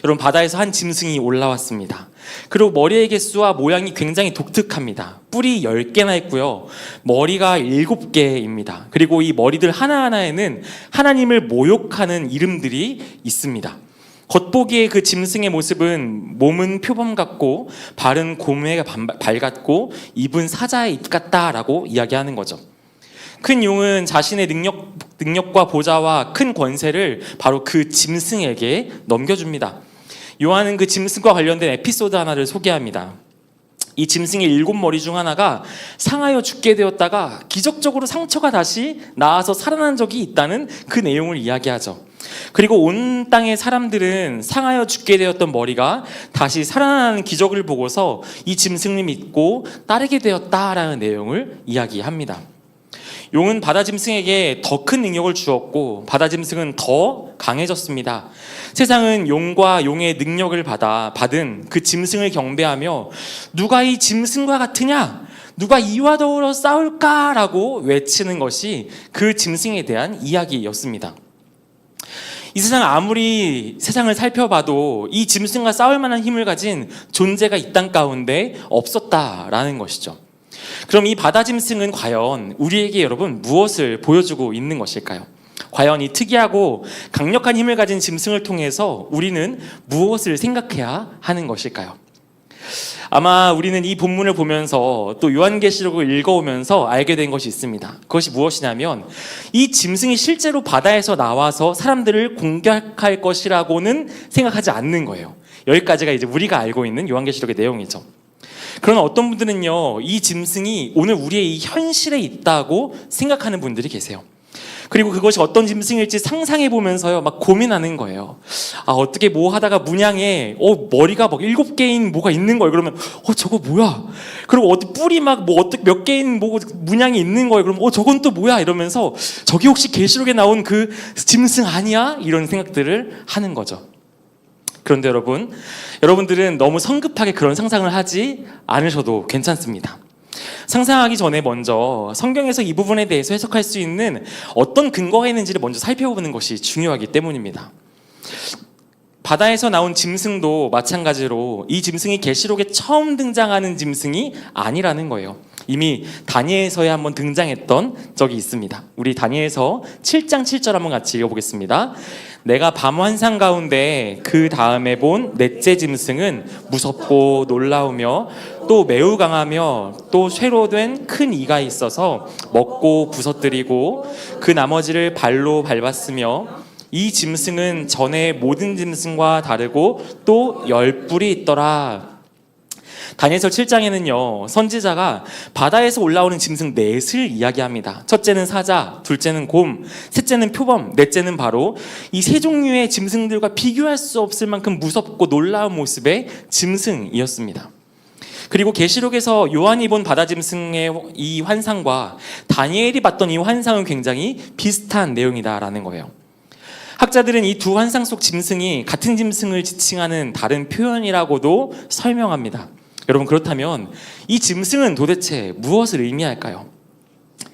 여러분, 바다에서 한 짐승이 올라왔습니다. 그리고 머리의 개수와 모양이 굉장히 독특합니다. 뿔이 10개나 있고요. 머리가 7개입니다. 그리고 이 머리들 하나하나에는 하나님을 모욕하는 이름들이 있습니다. 겉보기에 그 짐승의 모습은 몸은 표범 같고 발은 곰의 발 같고 입은 사자의 입 같다라고 이야기하는 거죠. 큰 용은 자신의 능력과 보좌와 큰 권세를 바로 그 짐승에게 넘겨줍니다. 요한은 그 짐승과 관련된 에피소드 하나를 소개합니다. 이 짐승의 7머리 중 하나가 상하여 죽게 되었다가 기적적으로 상처가 다시 나아서 살아난 적이 있다는 그 내용을 이야기하죠. 그리고 온 땅의 사람들은 상하여 죽게 되었던 머리가 다시 살아나는 기적을 보고서 이 짐승을 믿고 따르게 되었다라는 내용을 이야기합니다. 용은 바다 짐승에게 더 큰 능력을 주었고 바다 짐승은 더 강해졌습니다. 세상은 용과 용의 능력을 받은 그 짐승을 경배하며 누가 이 짐승과 같으냐? 누가 이와 더불어 싸울까라고 외치는 것이 그 짐승에 대한 이야기였습니다. 이 세상 아무리 세상을 살펴봐도 이 짐승과 싸울 만한 힘을 가진 존재가 이 땅 가운데 없었다라는 것이죠. 그럼 이 바다 짐승은 과연 우리에게 여러분 무엇을 보여주고 있는 것일까요? 과연 이 특이하고 강력한 힘을 가진 짐승을 통해서 우리는 무엇을 생각해야 하는 것일까요? 아마 우리는 이 본문을 보면서 또 요한계시록을 읽어오면서 알게 된 것이 있습니다. 그것이 무엇이냐면 이 짐승이 실제로 바다에서 나와서 사람들을 공격할 것이라고는 생각하지 않는 거예요. 여기까지가 이제 우리가 알고 있는 요한계시록의 내용이죠. 그러나 어떤 분들은요, 이 짐승이 오늘 우리의 이 현실에 있다고 생각하는 분들이 계세요. 그리고 그것이 어떤 짐승일지 상상해 보면서요, 막 고민하는 거예요. 어떻게 뭐 하다가 문양에 머리가 막 7개인 뭐가 있는 거예요. 그러면 저거 뭐야? 그리고 뿔이 막 몇 개인 문양이 있는 거예요. 그러면 저건 또 뭐야? 이러면서 저게 혹시 계시록에 나온 그 짐승 아니야? 이런 생각들을 하는 거죠. 그런데 여러분들은 너무 성급하게 그런 상상을 하지 않으셔도 괜찮습니다. 상상하기 전에 먼저 성경에서 이 부분에 대해서 해석할 수 있는 어떤 근거가 있는지를 먼저 살펴보는 것이 중요하기 때문입니다. 바다에서 나온 짐승도 마찬가지로 이 짐승이 계시록에 처음 등장하는 짐승이 아니라는 거예요. 이미 다니엘서에 한번 등장했던 적이 있습니다. 우리 다니엘서 7장 7절 한번 같이 읽어보겠습니다. 내가 밤 환상 가운데 그 다음에 본 넷째 짐승은 무섭고 놀라우며 또 매우 강하며 또 쇠로 된 큰 이가 있어서 먹고 부서뜨리고 그 나머지를 발로 밟았으며 이 짐승은 전에 모든 짐승과 다르고 또 10뿔이 있더라. 다니엘서 7장에는요, 선지자가 바다에서 올라오는 짐승 넷을 이야기합니다. 첫째는 사자, 둘째는 곰, 셋째는 표범, 넷째는 바로 이 세 종류의 짐승들과 비교할 수 없을 만큼 무섭고 놀라운 모습의 짐승이었습니다. 그리고 계시록에서 요한이 본 바다 짐승의 이 환상과 다니엘이 봤던 이 환상은 굉장히 비슷한 내용이다라는 거예요. 학자들은 이 두 환상 속 짐승이 같은 짐승을 지칭하는 다른 표현이라고도 설명합니다. 여러분, 그렇다면 이 짐승은 도대체 무엇을 의미할까요?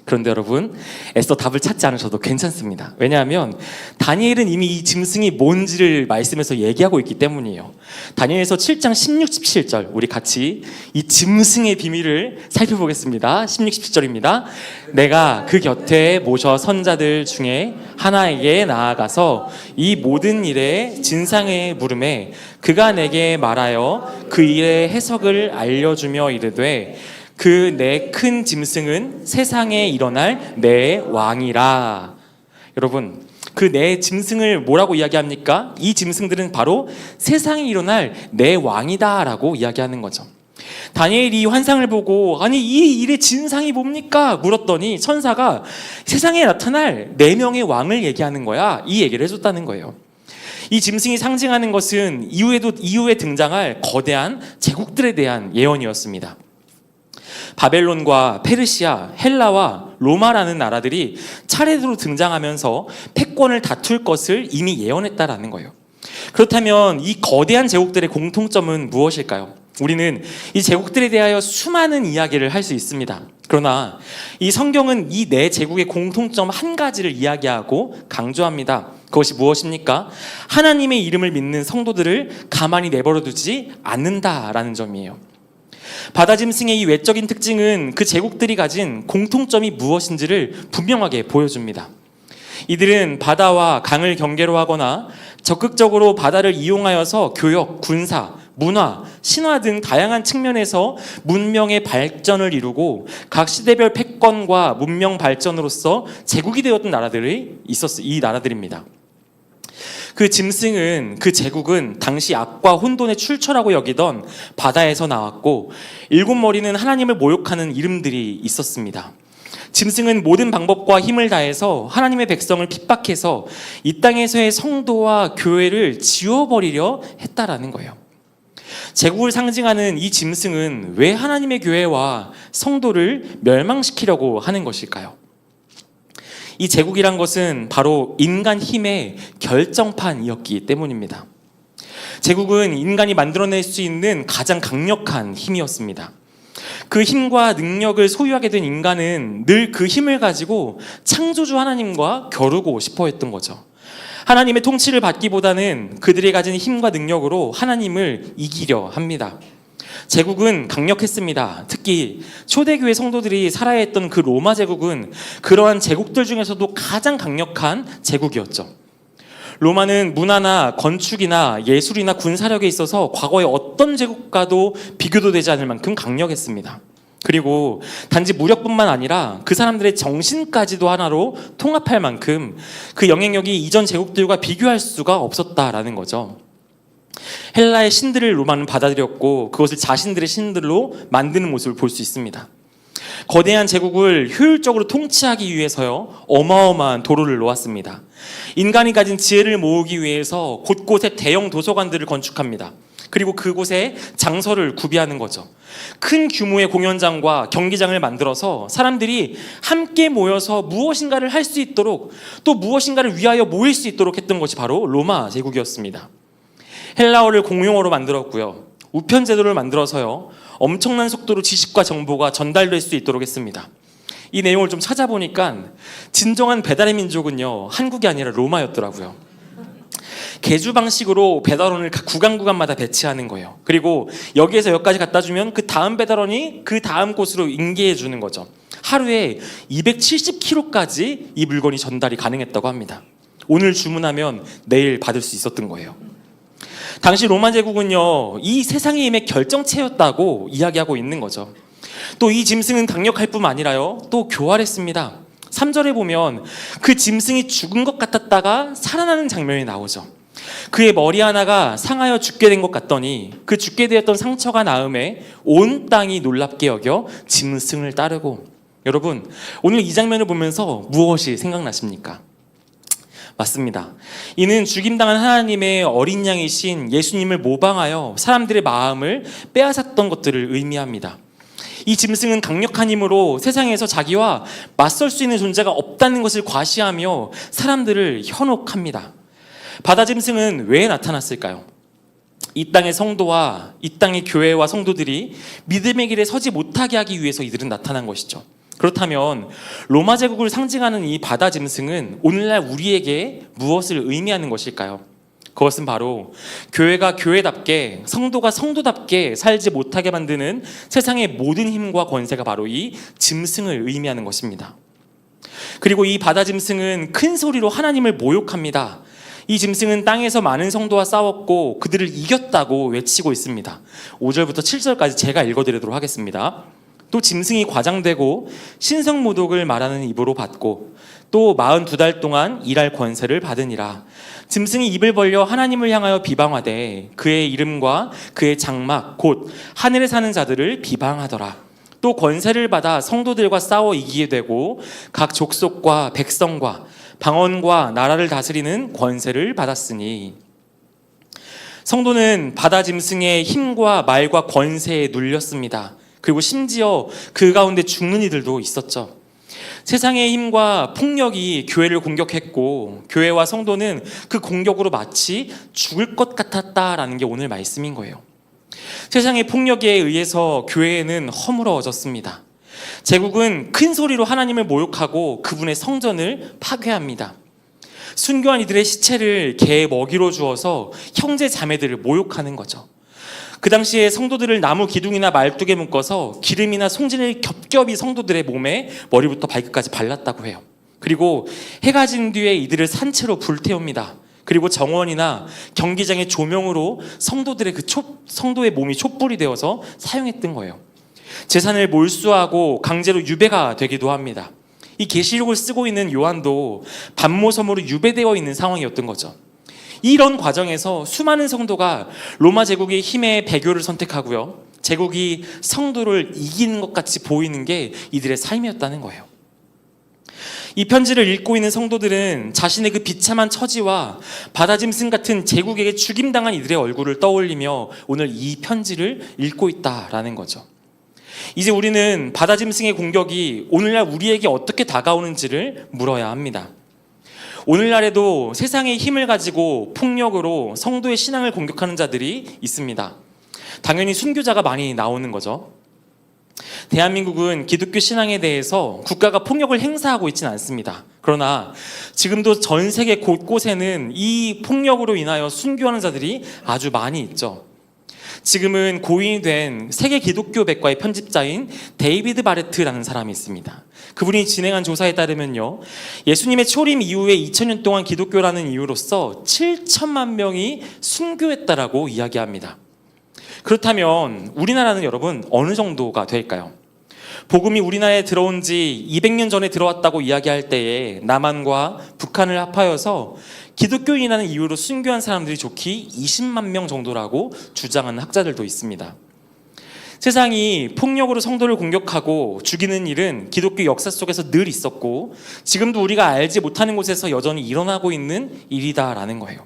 그런데 여러분, 애써 답을 찾지 않으셔도 괜찮습니다. 왜냐하면 다니엘은 이미 이 짐승이 뭔지를 말씀에서 얘기하고 있기 때문이에요. 다니엘서 7장 16, 17절 우리 같이 이 짐승의 비밀을 살펴보겠습니다. 16, 17절입니다. 내가 그 곁에 모셔 선자들 중에 하나에게 나아가서 이 모든 일의 진상의 물음에 그가 내게 말하여 그 일의 해석을 알려주며 이르되 그 내 큰 짐승은 세상에 일어날 내 왕이라. 여러분, 그 내 짐승을 뭐라고 이야기합니까? 이 짐승들은 바로 세상에 일어날 내 왕이다 라고 이야기하는 거죠. 다니엘이 이 환상을 보고 이 일의 진상이 뭡니까? 물었더니 천사가 세상에 나타날 4명의 왕을 얘기하는 거야. 이 얘기를 해줬다는 거예요. 이 짐승이 상징하는 것은 이후에 등장할 거대한 제국들에 대한 예언이었습니다. 바벨론과 페르시아, 헬라와 로마라는 나라들이 차례로 등장하면서 패권을 다툴 것을 이미 예언했다라는 거예요. 그렇다면 이 거대한 제국들의 공통점은 무엇일까요? 우리는 이 제국들에 대하여 수많은 이야기를 할 수 있습니다. 그러나 이 성경은 이 네 제국의 공통점 한 가지를 이야기하고 강조합니다. 그것이 무엇입니까? 하나님의 이름을 믿는 성도들을 가만히 내버려 두지 않는다라는 점이에요. 바다 짐승의 이 외적인 특징은 그 제국들이 가진 공통점이 무엇인지를 분명하게 보여줍니다. 이들은 바다와 강을 경계로 하거나 적극적으로 바다를 이용하여서 교역, 군사, 문화, 신화 등 다양한 측면에서 문명의 발전을 이루고 각 시대별 패권과 문명 발전으로서 제국이 되었던 나라들이 이 나라들입니다. 그 짐승은, 그 제국은 당시 악과 혼돈의 출처라고 여기던 바다에서 나왔고, 일곱 머리는 하나님을 모욕하는 이름들이 있었습니다. 짐승은 모든 방법과 힘을 다해서 하나님의 백성을 핍박해서 이 땅에서의 성도와 교회를 지워버리려 했다라는 거예요. 제국을 상징하는 이 짐승은 왜 하나님의 교회와 성도를 멸망시키려고 하는 것일까요? 이 제국이란 것은 바로 인간 힘의 결정판이었기 때문입니다. 제국은 인간이 만들어낼 수 있는 가장 강력한 힘이었습니다. 그 힘과 능력을 소유하게 된 인간은 늘 그 힘을 가지고 창조주 하나님과 겨루고 싶어 했던 거죠. 하나님의 통치를 받기보다는 그들이 가진 힘과 능력으로 하나님을 이기려 합니다. 제국은 강력했습니다. 특히 초대교회 성도들이 살아야 했던 그 로마 제국은 그러한 제국들 중에서도 가장 강력한 제국이었죠. 로마는 문화나 건축이나 예술이나 군사력에 있어서 과거의 어떤 제국과도 비교도 되지 않을 만큼 강력했습니다. 그리고 단지 무력뿐만 아니라 그 사람들의 정신까지도 하나로 통합할 만큼 그 영향력이 이전 제국들과 비교할 수가 없었다라는 거죠. 헬라의 신들을 로마는 받아들였고 그것을 자신들의 신들로 만드는 모습을 볼 수 있습니다. 거대한 제국을 효율적으로 통치하기 위해서요, 어마어마한 도로를 놓았습니다. 인간이 가진 지혜를 모으기 위해서 곳곳에 대형 도서관들을 건축합니다. 그리고 그곳에 장소를 구비하는 거죠. 큰 규모의 공연장과 경기장을 만들어서 사람들이 함께 모여서 무엇인가를 할 수 있도록, 또 무엇인가를 위하여 모일 수 있도록 했던 것이 바로 로마 제국이었습니다. 헬라어를 공용어로 만들었고요, 우편 제도를 만들어서요, 엄청난 속도로 지식과 정보가 전달될 수 있도록 했습니다. 이 내용을 좀 찾아보니까 진정한 배달의 민족은요, 한국이 아니라 로마였더라고요. 계주 방식으로 배달원을 각 구간마다 배치하는 거예요. 그리고 여기에서 여기까지 갖다 주면 그 다음 배달원이 그 다음 곳으로 인계해 주는 거죠. 하루에 270km까지 이 물건이 전달이 가능했다고 합니다. 오늘 주문하면 내일 받을 수 있었던 거예요. 당시 로마 제국은요, 이 세상의 힘의 결정체였다고 이야기하고 있는 거죠. 또 이 짐승은 강력할 뿐만 아니라요, 또 교활했습니다. 3절에 보면 그 짐승이 죽은 것 같았다가 살아나는 장면이 나오죠. 그의 머리 하나가 상하여 죽게 된 것 같더니 그 죽게 되었던 상처가 나음에 온 땅이 놀랍게 여겨 짐승을 따르고. 여러분, 오늘 이 장면을 보면서 무엇이 생각나십니까? 맞습니다. 이는 죽임당한 하나님의 어린 양이신 예수님을 모방하여 사람들의 마음을 빼앗았던 것들을 의미합니다. 이 짐승은 강력한 힘으로 세상에서 자기와 맞설 수 있는 존재가 없다는 것을 과시하며 사람들을 현혹합니다. 바다 짐승은 왜 나타났을까요? 이 땅의 성도와 이 땅의 교회와 성도들이 믿음의 길에 서지 못하게 하기 위해서 이들은 나타난 것이죠. 그렇다면 로마 제국을 상징하는 이 바다 짐승은 오늘날 우리에게 무엇을 의미하는 것일까요? 그것은 바로 교회가 교회답게, 성도가 성도답게 살지 못하게 만드는 세상의 모든 힘과 권세가 바로 이 짐승을 의미하는 것입니다. 그리고 이 바다 짐승은 큰 소리로 하나님을 모욕합니다. 이 짐승은 땅에서 많은 성도와 싸웠고 그들을 이겼다고 외치고 있습니다. 5절부터 7절까지 제가 읽어드리도록 하겠습니다. 또 짐승이 과장되고 신성모독을 말하는 입으로 받고 또 42달 동안 일할 권세를 받으니라. 짐승이 입을 벌려 하나님을 향하여 비방하되 그의 이름과 그의 장막 곧 하늘에 사는 자들을 비방하더라. 또 권세를 받아 성도들과 싸워 이기게 되고 각 족속과 백성과 방언과 나라를 다스리는 권세를 받았으니. 성도는 바다 짐승의 힘과 말과 권세에 눌렸습니다. 그리고 심지어 그 가운데 죽는 이들도 있었죠. 세상의 힘과 폭력이 교회를 공격했고 교회와 성도는 그 공격으로 마치 죽을 것 같았다라는 게 오늘 말씀인 거예요. 세상의 폭력에 의해서 교회는 허물어졌습니다. 제국은 큰 소리로 하나님을 모욕하고 그분의 성전을 파괴합니다. 순교한 이들의 시체를 개 먹이로 주어서 형제 자매들을 모욕하는 거죠. 그 당시에 성도들을 나무 기둥이나 말뚝에 묶어서 기름이나 송진을 겹겹이 성도들의 몸에 머리부터 발끝까지 발랐다고 해요. 그리고 해가 진 뒤에 이들을 산채로 불태웁니다. 그리고 정원이나 경기장의 조명으로 성도의 몸이 촛불이 되어서 사용했던 거예요. 재산을 몰수하고 강제로 유배가 되기도 합니다. 이 계시록을 쓰고 있는 요한도 반모섬으로 유배되어 있는 상황이었던 거죠. 이런 과정에서 수많은 성도가 로마 제국의 힘의 배교를 선택하고요, 제국이 성도를 이기는 것 같이 보이는 게 이들의 삶이었다는 거예요. 이 편지를 읽고 있는 성도들은 자신의 그 비참한 처지와 바다짐승 같은 제국에게 죽임당한 이들의 얼굴을 떠올리며 오늘 이 편지를 읽고 있다라는 거죠. 이제 우리는 바다짐승의 공격이 오늘날 우리에게 어떻게 다가오는지를 물어야 합니다. 오늘날에도 세상의 힘을 가지고 폭력으로 성도의 신앙을 공격하는 자들이 있습니다. 당연히 순교자가 많이 나오는 거죠. 대한민국은 기독교 신앙에 대해서 국가가 폭력을 행사하고 있지는 않습니다. 그러나 지금도 전 세계 곳곳에는 이 폭력으로 인하여 순교하는 자들이 아주 많이 있죠. 지금은 고인이 된 세계 기독교 백과의 편집자인 데이비드 바레트라는 사람이 있습니다. 그분이 진행한 조사에 따르면요, 예수님의 초림 이후에 2000년 동안 기독교라는 이유로서 7천만 명이 순교했다라고 이야기합니다. 그렇다면 우리나라는 여러분 어느 정도가 될까요? 복음이 우리나라에 들어온 지 200년 전에 들어왔다고 이야기할 때에 남한과 북한을 합하여서 기독교인이라는 이유로 순교한 사람들이 좋기 20만 명 정도라고 주장하는 학자들도 있습니다. 세상이 폭력으로 성도를 공격하고 죽이는 일은 기독교 역사 속에서 늘 있었고 지금도 우리가 알지 못하는 곳에서 여전히 일어나고 있는 일이다라는 거예요.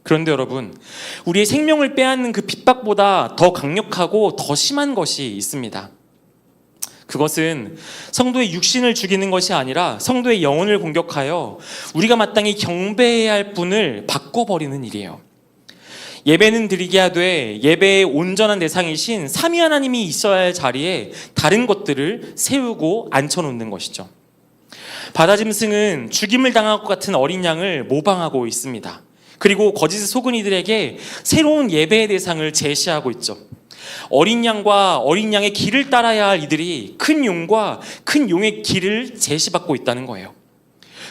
그런데 여러분, 우리의 생명을 빼앗는 그 핍박보다 더 강력하고 더 심한 것이 있습니다. 그것은 성도의 육신을 죽이는 것이 아니라 성도의 영혼을 공격하여 우리가 마땅히 경배해야 할 분을 바꿔버리는 일이에요. 예배는 드리게 하되 예배의 온전한 대상이신 삼위 하나님이 있어야 할 자리에 다른 것들을 세우고 앉혀놓는 것이죠. 바다짐승은 죽임을 당할 것 같은 어린 양을 모방하고 있습니다. 그리고 거짓을 속은 이들에게 새로운 예배의 대상을 제시하고 있죠. 어린 양과 어린 양의 길을 따라야 할 이들이 큰 용과 큰 용의 길을 제시받고 있다는 거예요.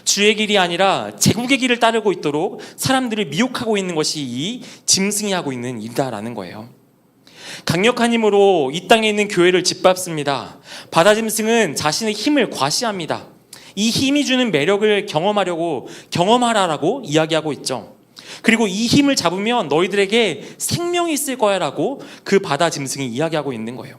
주의 길이 아니라 제국의 길을 따르고 있도록 사람들을 미혹하고 있는 것이 이 짐승이 하고 있는 일이다라는 거예요. 강력한 힘으로 이 땅에 있는 교회를 짓밟습니다. 바다짐승은 자신의 힘을 과시합니다. 이 힘이 주는 매력을 경험하라라고 이야기하고 있죠. 그리고 이 힘을 잡으면 너희들에게 생명이 있을 거야 라고 그 바다 짐승이 이야기하고 있는 거예요.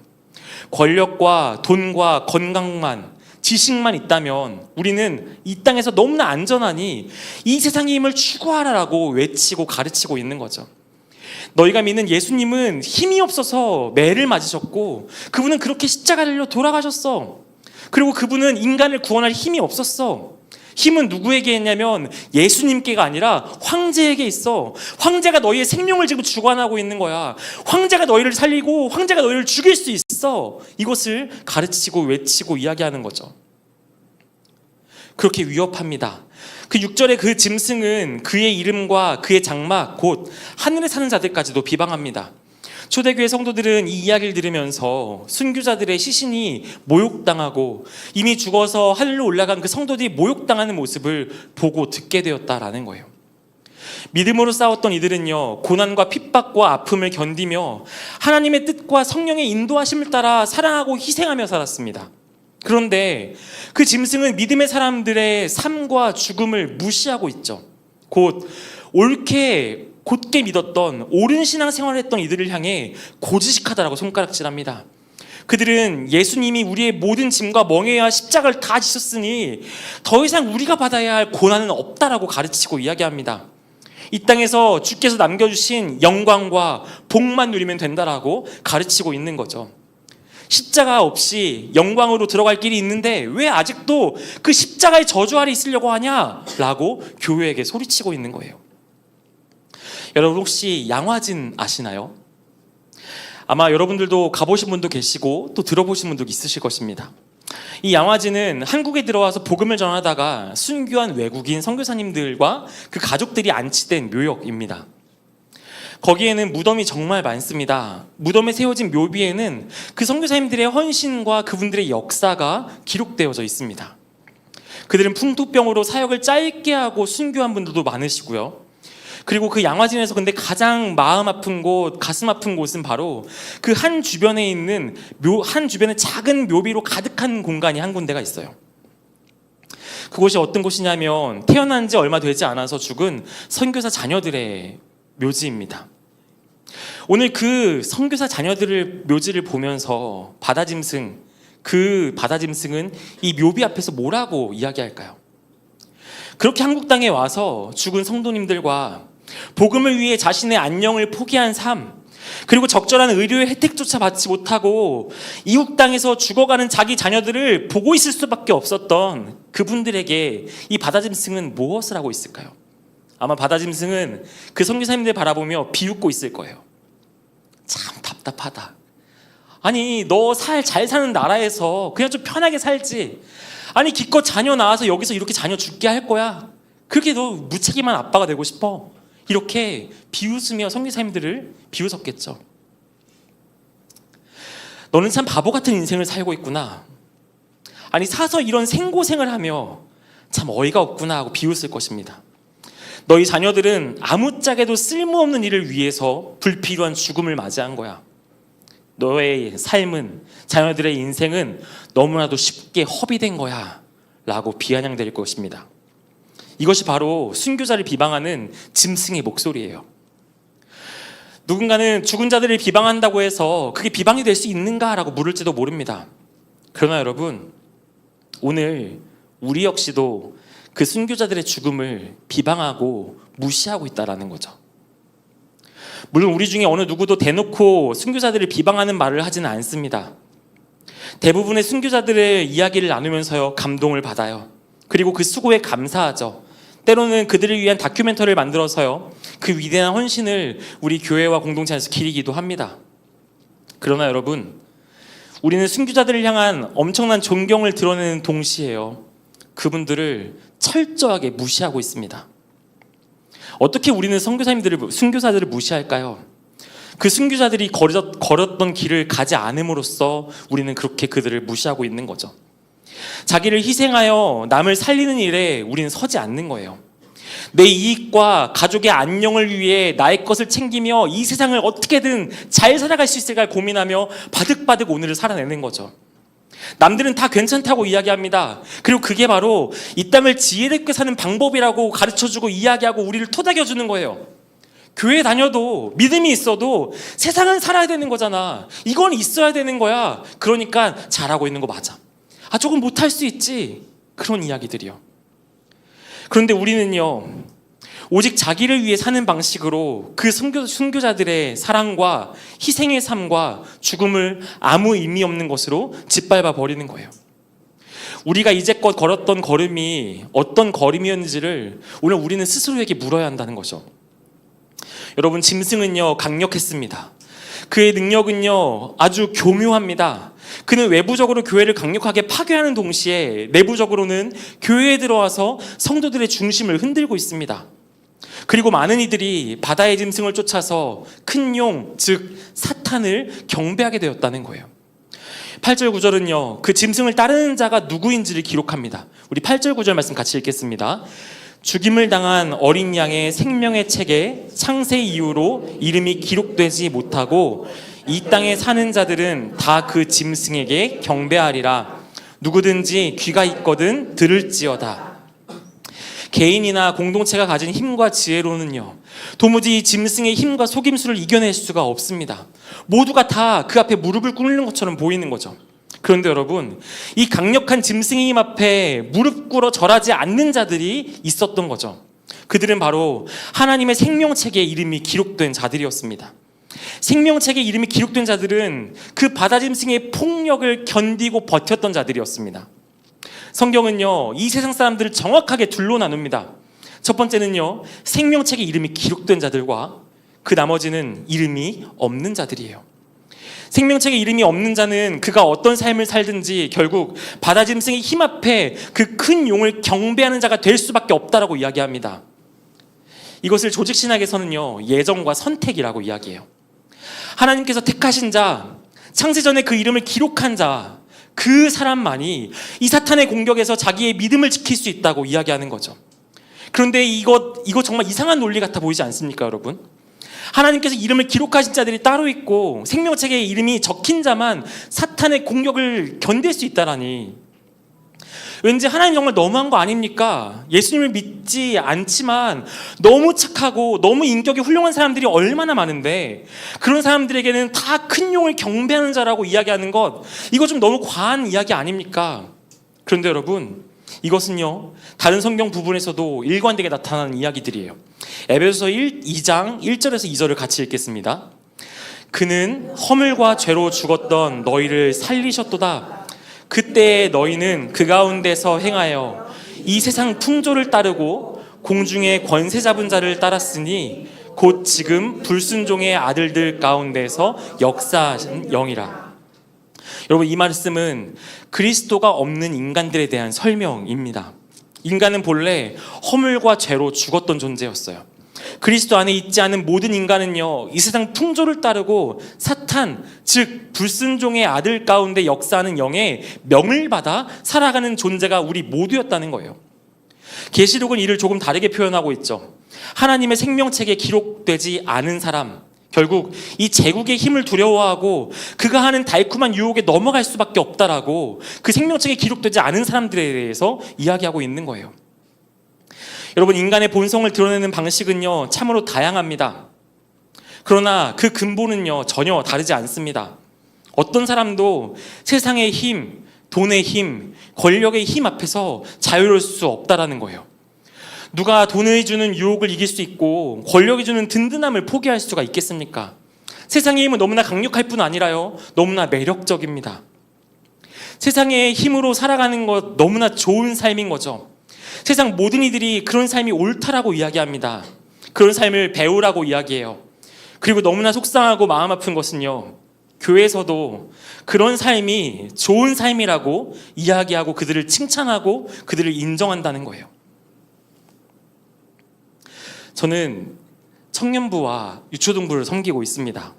권력과 돈과 건강만, 지식만 있다면 우리는 이 땅에서 너무나 안전하니 이 세상의 힘을 추구하라라고 외치고 가르치고 있는 거죠. 너희가 믿는 예수님은 힘이 없어서 매를 맞으셨고 그분은 그렇게 십자가를 질려 돌아가셨어. 그리고 그분은 인간을 구원할 힘이 없었어. 힘은 누구에게 있냐면 예수님께가 아니라 황제에게 있어. 황제가 너희의 생명을 지금 주관하고 있는 거야. 황제가 너희를 살리고 황제가 너희를 죽일 수 있어. 이것을 가르치고 외치고 이야기하는 거죠. 그렇게 위협합니다. 그 6절에 그 짐승은 그의 이름과 그의 장막 곧 하늘에 사는 자들까지도 비방합니다. 초대교회 성도들은 이 이야기를 들으면서 순교자들의 시신이 모욕당하고 이미 죽어서 하늘로 올라간 그 성도들이 모욕당하는 모습을 보고 듣게 되었다라는 거예요. 믿음으로 싸웠던 이들은요, 고난과 핍박과 아픔을 견디며 하나님의 뜻과 성령의 인도하심을 따라 사랑하고 희생하며 살았습니다. 그런데 그 짐승은 믿음의 사람들의 삶과 죽음을 무시하고 있죠. 곧 옳게 곧게 믿었던 옳은 신앙생활을 했던 이들을 향해 고지식하다라고 손가락질합니다. 그들은 예수님이 우리의 모든 짐과 멍에와 십자가를 다 지셨으니 더 이상 우리가 받아야 할 고난은 없다라고 가르치고 이야기합니다. 이 땅에서 주께서 남겨주신 영광과 복만 누리면 된다라고 가르치고 있는 거죠. 십자가 없이 영광으로 들어갈 길이 있는데 왜 아직도 그 십자가의 저주 아래 있으려고 하냐라고 교회에게 소리치고 있는 거예요. 여러분 혹시 양화진 아시나요? 아마 여러분들도 가보신 분도 계시고 또 들어보신 분도 있으실 것입니다. 이 양화지는 한국에 들어와서 복음을 전하다가 순교한 외국인 선교사님들과 그 가족들이 안치된 묘역입니다. 거기에는 무덤이 정말 많습니다. 무덤에 세워진 묘비에는 그 선교사님들의 헌신과 그분들의 역사가 기록되어져 있습니다. 그들은 풍토병으로 사역을 짧게 하고 순교한 분들도 많으시고요. 그리고 그 양화진에서 근데 가장 마음 아픈 곳, 가슴 아픈 곳은 바로 그 한 주변에 있는 한 주변에 작은 묘비로 가득한 공간이 한 군데가 있어요. 그곳이 어떤 곳이냐면 태어난 지 얼마 되지 않아서 죽은 선교사 자녀들의 묘지입니다. 오늘 그 선교사 자녀들의 묘지를 보면서 그 바다짐승은 이 묘비 앞에서 뭐라고 이야기할까요? 그렇게 한국 땅에 와서 죽은 성도님들과 복음을 위해 자신의 안녕을 포기한 삶, 그리고 적절한 의료의 혜택조차 받지 못하고 이웃 땅에서 죽어가는 자기 자녀들을 보고 있을 수밖에 없었던 그분들에게 이 바다짐승은 무엇을 하고 있을까요? 아마 바다짐승은 그 선교사님들 바라보며 비웃고 있을 거예요. 참 답답하다. 아니, 너 잘 사는 나라에서 그냥 좀 편하게 살지. 아니, 기껏 자녀 낳아서 여기서 이렇게 자녀 죽게 할 거야. 그렇게 너 무책임한 아빠가 되고 싶어. 이렇게 비웃으며 선교사님들을 비웃었겠죠. 너는 참 바보 같은 인생을 살고 있구나. 아니, 사서 이런 생고생을 하며 참 어이가 없구나 하고 비웃을 것입니다. 너희 자녀들은 아무짝에도 쓸모없는 일을 위해서 불필요한 죽음을 맞이한 거야. 너의 삶은, 자녀들의 인생은 너무나도 쉽게 허비된 거야 라고 비아냥될 것입니다. 이것이 바로 순교자를 비방하는 짐승의 목소리예요. 누군가는 죽은 자들을 비방한다고 해서 그게 비방이 될 수 있는가라고 물을지도 모릅니다. 그러나 여러분, 오늘 우리 역시도 그 순교자들의 죽음을 비방하고 무시하고 있다는 거죠. 물론 우리 중에 어느 누구도 대놓고 순교자들을 비방하는 말을 하지는 않습니다. 대부분의 순교자들의 이야기를 나누면서요, 감동을 받아요. 그리고 그 수고에 감사하죠. 때로는 그들을 위한 다큐멘터리를 만들어서요, 그 위대한 헌신을 우리 교회와 공동체 안에서 기리기도 합니다. 그러나 여러분, 우리는 순교자들을 향한 엄청난 존경을 드러내는 동시에요, 그분들을 철저하게 무시하고 있습니다. 어떻게 우리는 순교사들을 무시할까요? 그 순교자들이 걸었던 길을 가지 않음으로써 우리는 그렇게 그들을 무시하고 있는 거죠. 자기를 희생하여 남을 살리는 일에 우리는 서지 않는 거예요. 내 이익과 가족의 안녕을 위해 나의 것을 챙기며 이 세상을 어떻게든 잘 살아갈 수 있을까 고민하며 바득바득 오늘을 살아내는 거죠. 남들은 다 괜찮다고 이야기합니다. 그리고 그게 바로 이 땅을 지혜롭게 사는 방법이라고 가르쳐주고 이야기하고 우리를 토닥여주는 거예요. 교회 다녀도 믿음이 있어도 세상은 살아야 되는 거잖아. 이건 있어야 되는 거야. 그러니까 잘하고 있는 거 맞아. 조금 못할 수 있지. 그런 이야기들이요. 그런데 우리는요, 오직 자기를 위해 사는 방식으로 그 순교자들의 사랑과 희생의 삶과 죽음을 아무 의미 없는 것으로 짓밟아 버리는 거예요. 우리가 이제껏 걸었던 걸음이 어떤 걸음이었는지를 오늘 우리는 스스로에게 물어야 한다는 거죠. 여러분, 짐승은요, 강력했습니다. 그의 능력은요, 아주 교묘합니다. 그는 외부적으로 교회를 강력하게 파괴하는 동시에 내부적으로는 교회에 들어와서 성도들의 중심을 흔들고 있습니다. 그리고 많은 이들이 바다의 짐승을 쫓아서 큰 용, 즉 사탄을 경배하게 되었다는 거예요. 8절 9절은요, 그 짐승을 따르는 자가 누구인지를 기록합니다. 우리 8절 9절 말씀 같이 읽겠습니다. 죽임을 당한 어린 양의 생명의 책에 창세 이후로 이름이 기록되지 못하고 이 땅에 사는 자들은 다 그 짐승에게 경배하리라. 누구든지 귀가 있거든 들을지어다. 개인이나 공동체가 가진 힘과 지혜로는요, 도무지 이 짐승의 힘과 속임수를 이겨낼 수가 없습니다. 모두가 다 그 앞에 무릎을 꿇는 것처럼 보이는 거죠. 그런데 여러분, 이 강력한 짐승의 힘 앞에 무릎 꿇어 절하지 않는 자들이 있었던 거죠. 그들은 바로 하나님의 생명책에 이름이 기록된 자들이었습니다. 생명책에 이름이 기록된 자들은 그 바다짐승의 폭력을 견디고 버텼던 자들이었습니다. 성경은요, 이 세상 사람들을 정확하게 둘로 나눕니다. 첫 번째는요, 생명책에 이름이 기록된 자들과 그 나머지는 이름이 없는 자들이에요. 생명책에 이름이 없는 자는 그가 어떤 삶을 살든지 결국 바다짐승의 힘 앞에 그 큰 용을 경배하는 자가 될 수밖에 없다라고 이야기합니다. 이것을 조직신학에서는요, 예정과 선택이라고 이야기해요. 하나님께서 택하신 자, 창세전에 그 이름을 기록한 자, 그 사람만이 이 사탄의 공격에서 자기의 믿음을 지킬 수 있다고 이야기하는 거죠. 그런데 이거 정말 이상한 논리 같아 보이지 않습니까, 여러분? 하나님께서 이름을 기록하신 자들이 따로 있고 생명책에 이름이 적힌 자만 사탄의 공격을 견딜 수 있다라니, 왠지 하나님 정말 너무한 거 아닙니까? 예수님을 믿지 않지만 너무 착하고 너무 인격이 훌륭한 사람들이 얼마나 많은데 그런 사람들에게는 다 큰 용을 경배하는 자라고 이야기하는 것, 이거 좀 너무 과한 이야기 아닙니까? 그런데 여러분, 이것은요, 다른 성경 부분에서도 일관되게 나타나는 이야기들이에요. 에베소서 2장 1절에서 2절을 같이 읽겠습니다. 그는 허물과 죄로 죽었던 너희를 살리셨도다. 그때 너희는 그 가운데서 행하여 이 세상 풍조를 따르고 공중의 권세 잡은 자를 따랐으니 곧 지금 불순종의 아들들 가운데서 역사하신 영이라. 여러분, 이 말씀은 그리스도가 없는 인간들에 대한 설명입니다. 인간은 본래 허물과 죄로 죽었던 존재였어요. 그리스도 안에 있지 않은 모든 인간은요, 이 세상 풍조를 따르고 사탄, 즉 불순종의 아들 가운데 역사하는 영의 명을 받아 살아가는 존재가 우리 모두였다는 거예요. 계시록은 이를 조금 다르게 표현하고 있죠. 하나님의 생명책에 기록되지 않은 사람, 결국 이 제국의 힘을 두려워하고 그가 하는 달콤한 유혹에 넘어갈 수밖에 없다라고 그 생명책에 기록되지 않은 사람들에 대해서 이야기하고 있는 거예요. 여러분, 인간의 본성을 드러내는 방식은요, 참으로 다양합니다. 그러나 그 근본은요, 전혀 다르지 않습니다. 어떤 사람도 세상의 힘, 돈의 힘, 권력의 힘 앞에서 자유로울 수 없다라는 거예요. 누가 돈을 주는 유혹을 이길 수 있고 권력이 주는 든든함을 포기할 수가 있겠습니까? 세상의 힘은 너무나 강력할 뿐 아니라요, 너무나 매력적입니다. 세상의 힘으로 살아가는 것, 너무나 좋은 삶인 거죠. 세상 모든 이들이 그런 삶이 옳다라고 이야기합니다. 그런 삶을 배우라고 이야기해요. 그리고 너무나 속상하고 마음 아픈 것은요, 교회에서도 그런 삶이 좋은 삶이라고 이야기하고 그들을 칭찬하고 그들을 인정한다는 거예요. 저는 청년부와 유초등부를 섬기고 있습니다.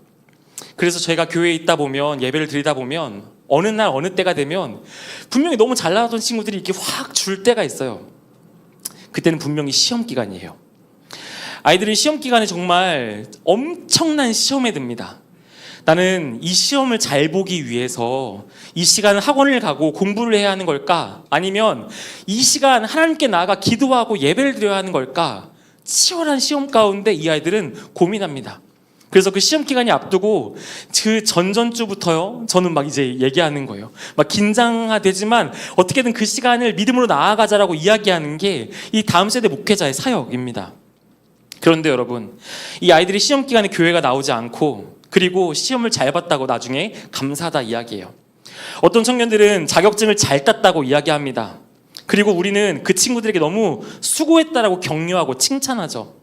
그래서 저희가 교회에 있다 보면, 예배를 드리다 보면 어느 날 어느 때가 되면 분명히 너무 잘 나가던 친구들이 이렇게 확 줄 때가 있어요. 그때는 분명히 시험 기간이에요. 아이들은 시험 기간에 정말 엄청난 시험에 듭니다. 나는 이 시험을 잘 보기 위해서 이 시간 학원을 가고 공부를 해야 하는 걸까? 아니면 이 시간 하나님께 나아가 기도하고 예배를 드려야 하는 걸까? 치열한 시험 가운데 이 아이들은 고민합니다. 그래서 그 시험 기간이 앞두고 그 전전주부터요, 저는 막 이제 얘기하는 거예요. 막 긴장되지만 어떻게든 그 시간을 믿음으로 나아가자라고 이야기하는 게 이 다음 세대 목회자의 사역입니다. 그런데 여러분, 이 아이들이 시험 기간에 교회가 나오지 않고, 그리고 시험을 잘 봤다고 나중에 감사하다 이야기해요. 어떤 청년들은 자격증을 잘 땄다고 이야기합니다. 그리고 우리는 그 친구들에게 너무 수고했다라고 격려하고 칭찬하죠.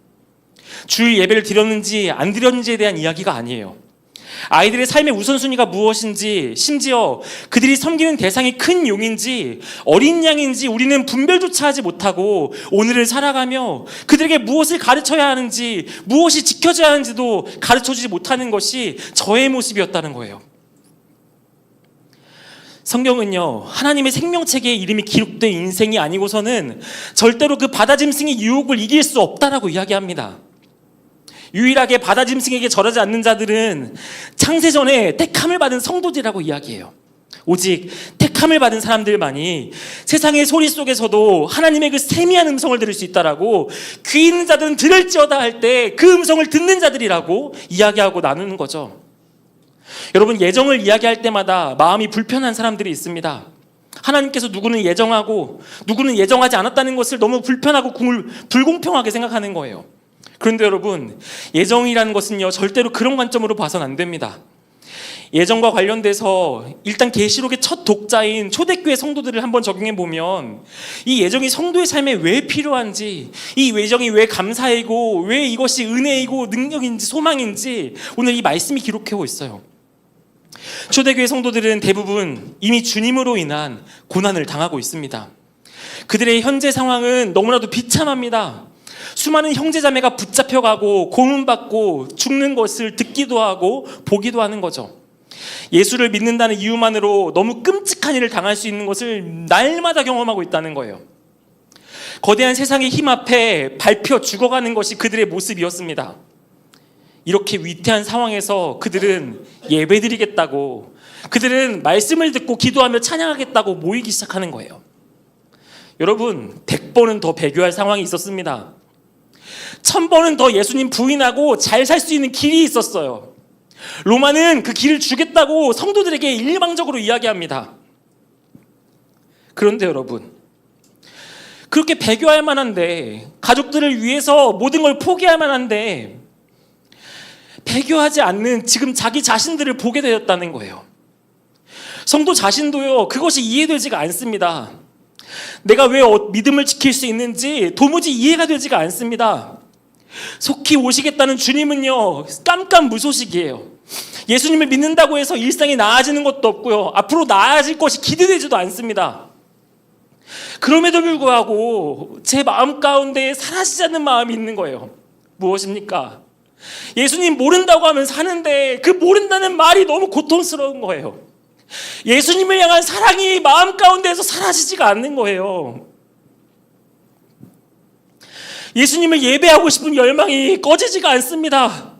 주일 예배를 드렸는지 안 드렸는지에 대한 이야기가 아니에요. 아이들의 삶의 우선순위가 무엇인지, 심지어 그들이 섬기는 대상이 큰 용인지 어린 양인지 우리는 분별조차 하지 못하고 오늘을 살아가며 그들에게 무엇을 가르쳐야 하는지, 무엇이 지켜져야 하는지도 가르쳐주지 못하는 것이 저의 모습이었다는 거예요. 성경은요, 하나님의 생명책에 이름이 기록된 인생이 아니고서는 절대로 그 바다짐승의 유혹을 이길 수 없다라고 이야기합니다. 유일하게 바다짐승에게 절하지 않는 자들은 창세전에 택함을 받은 성도들이라고 이야기해요. 오직 택함을 받은 사람들만이 세상의 소리 속에서도 하나님의 그 세미한 음성을 들을 수 있다라고, 귀 있는 자들은 들을지어다 할 때 그 음성을 듣는 자들이라고 이야기하고 나누는 거죠. 여러분, 예정을 이야기할 때마다 마음이 불편한 사람들이 있습니다. 하나님께서 누구는 예정하고 누구는 예정하지 않았다는 것을 너무 불편하고 불공평하게 생각하는 거예요. 그런데 여러분, 예정이라는 것은요, 절대로 그런 관점으로 봐서는 안 됩니다. 예정과 관련돼서 일단 계시록의 첫 독자인 초대교회 성도들을 한번 적용해 보면 이 예정이 성도의 삶에 왜 필요한지, 이 예정이 왜 감사이고 왜 이것이 은혜이고 능력인지 소망인지 오늘 이 말씀이 기록하고 있어요. 초대교회 성도들은 대부분 이미 주님으로 인한 고난을 당하고 있습니다. 그들의 현재 상황은 너무나도 비참합니다. 수많은 형제자매가 붙잡혀가고 고문받고 죽는 것을 듣기도 하고 보기도 하는 거죠. 예수를 믿는다는 이유만으로 너무 끔찍한 일을 당할 수 있는 것을 날마다 경험하고 있다는 거예요. 거대한 세상의 힘 앞에 밟혀 죽어가는 것이 그들의 모습이었습니다. 이렇게 위태한 상황에서 그들은 예배드리겠다고, 그들은 말씀을 듣고 기도하며 찬양하겠다고 모이기 시작하는 거예요. 여러분, 100번은 더 배교할 상황이 있었습니다. 1000번은 더 예수님 부인하고 잘 살 수 있는 길이 있었어요. 로마는 그 길을 주겠다고 성도들에게 일방적으로 이야기합니다. 그런데 여러분, 그렇게 배교할 만한데, 가족들을 위해서 모든 걸 포기할 만한데 배교하지 않는 지금 자기 자신들을 보게 되었다는 거예요. 성도 자신도요, 그것이 이해되지가 않습니다. 내가 왜 믿음을 지킬 수 있는지 도무지 이해가 되지가 않습니다. 속히 오시겠다는 주님은요, 깜깜무소식이에요. 예수님을 믿는다고 해서 일상이 나아지는 것도 없고요, 앞으로 나아질 것이 기대되지도 않습니다. 그럼에도 불구하고 제 마음 가운데 사라지지 않는 마음이 있는 거예요. 무엇입니까? 예수님 모른다고 하면 사는데 그 모른다는 말이 너무 고통스러운 거예요. 예수님을 향한 사랑이 마음 가운데에서 사라지지가 않는 거예요. 예수님을 예배하고 싶은 열망이 꺼지지가 않습니다.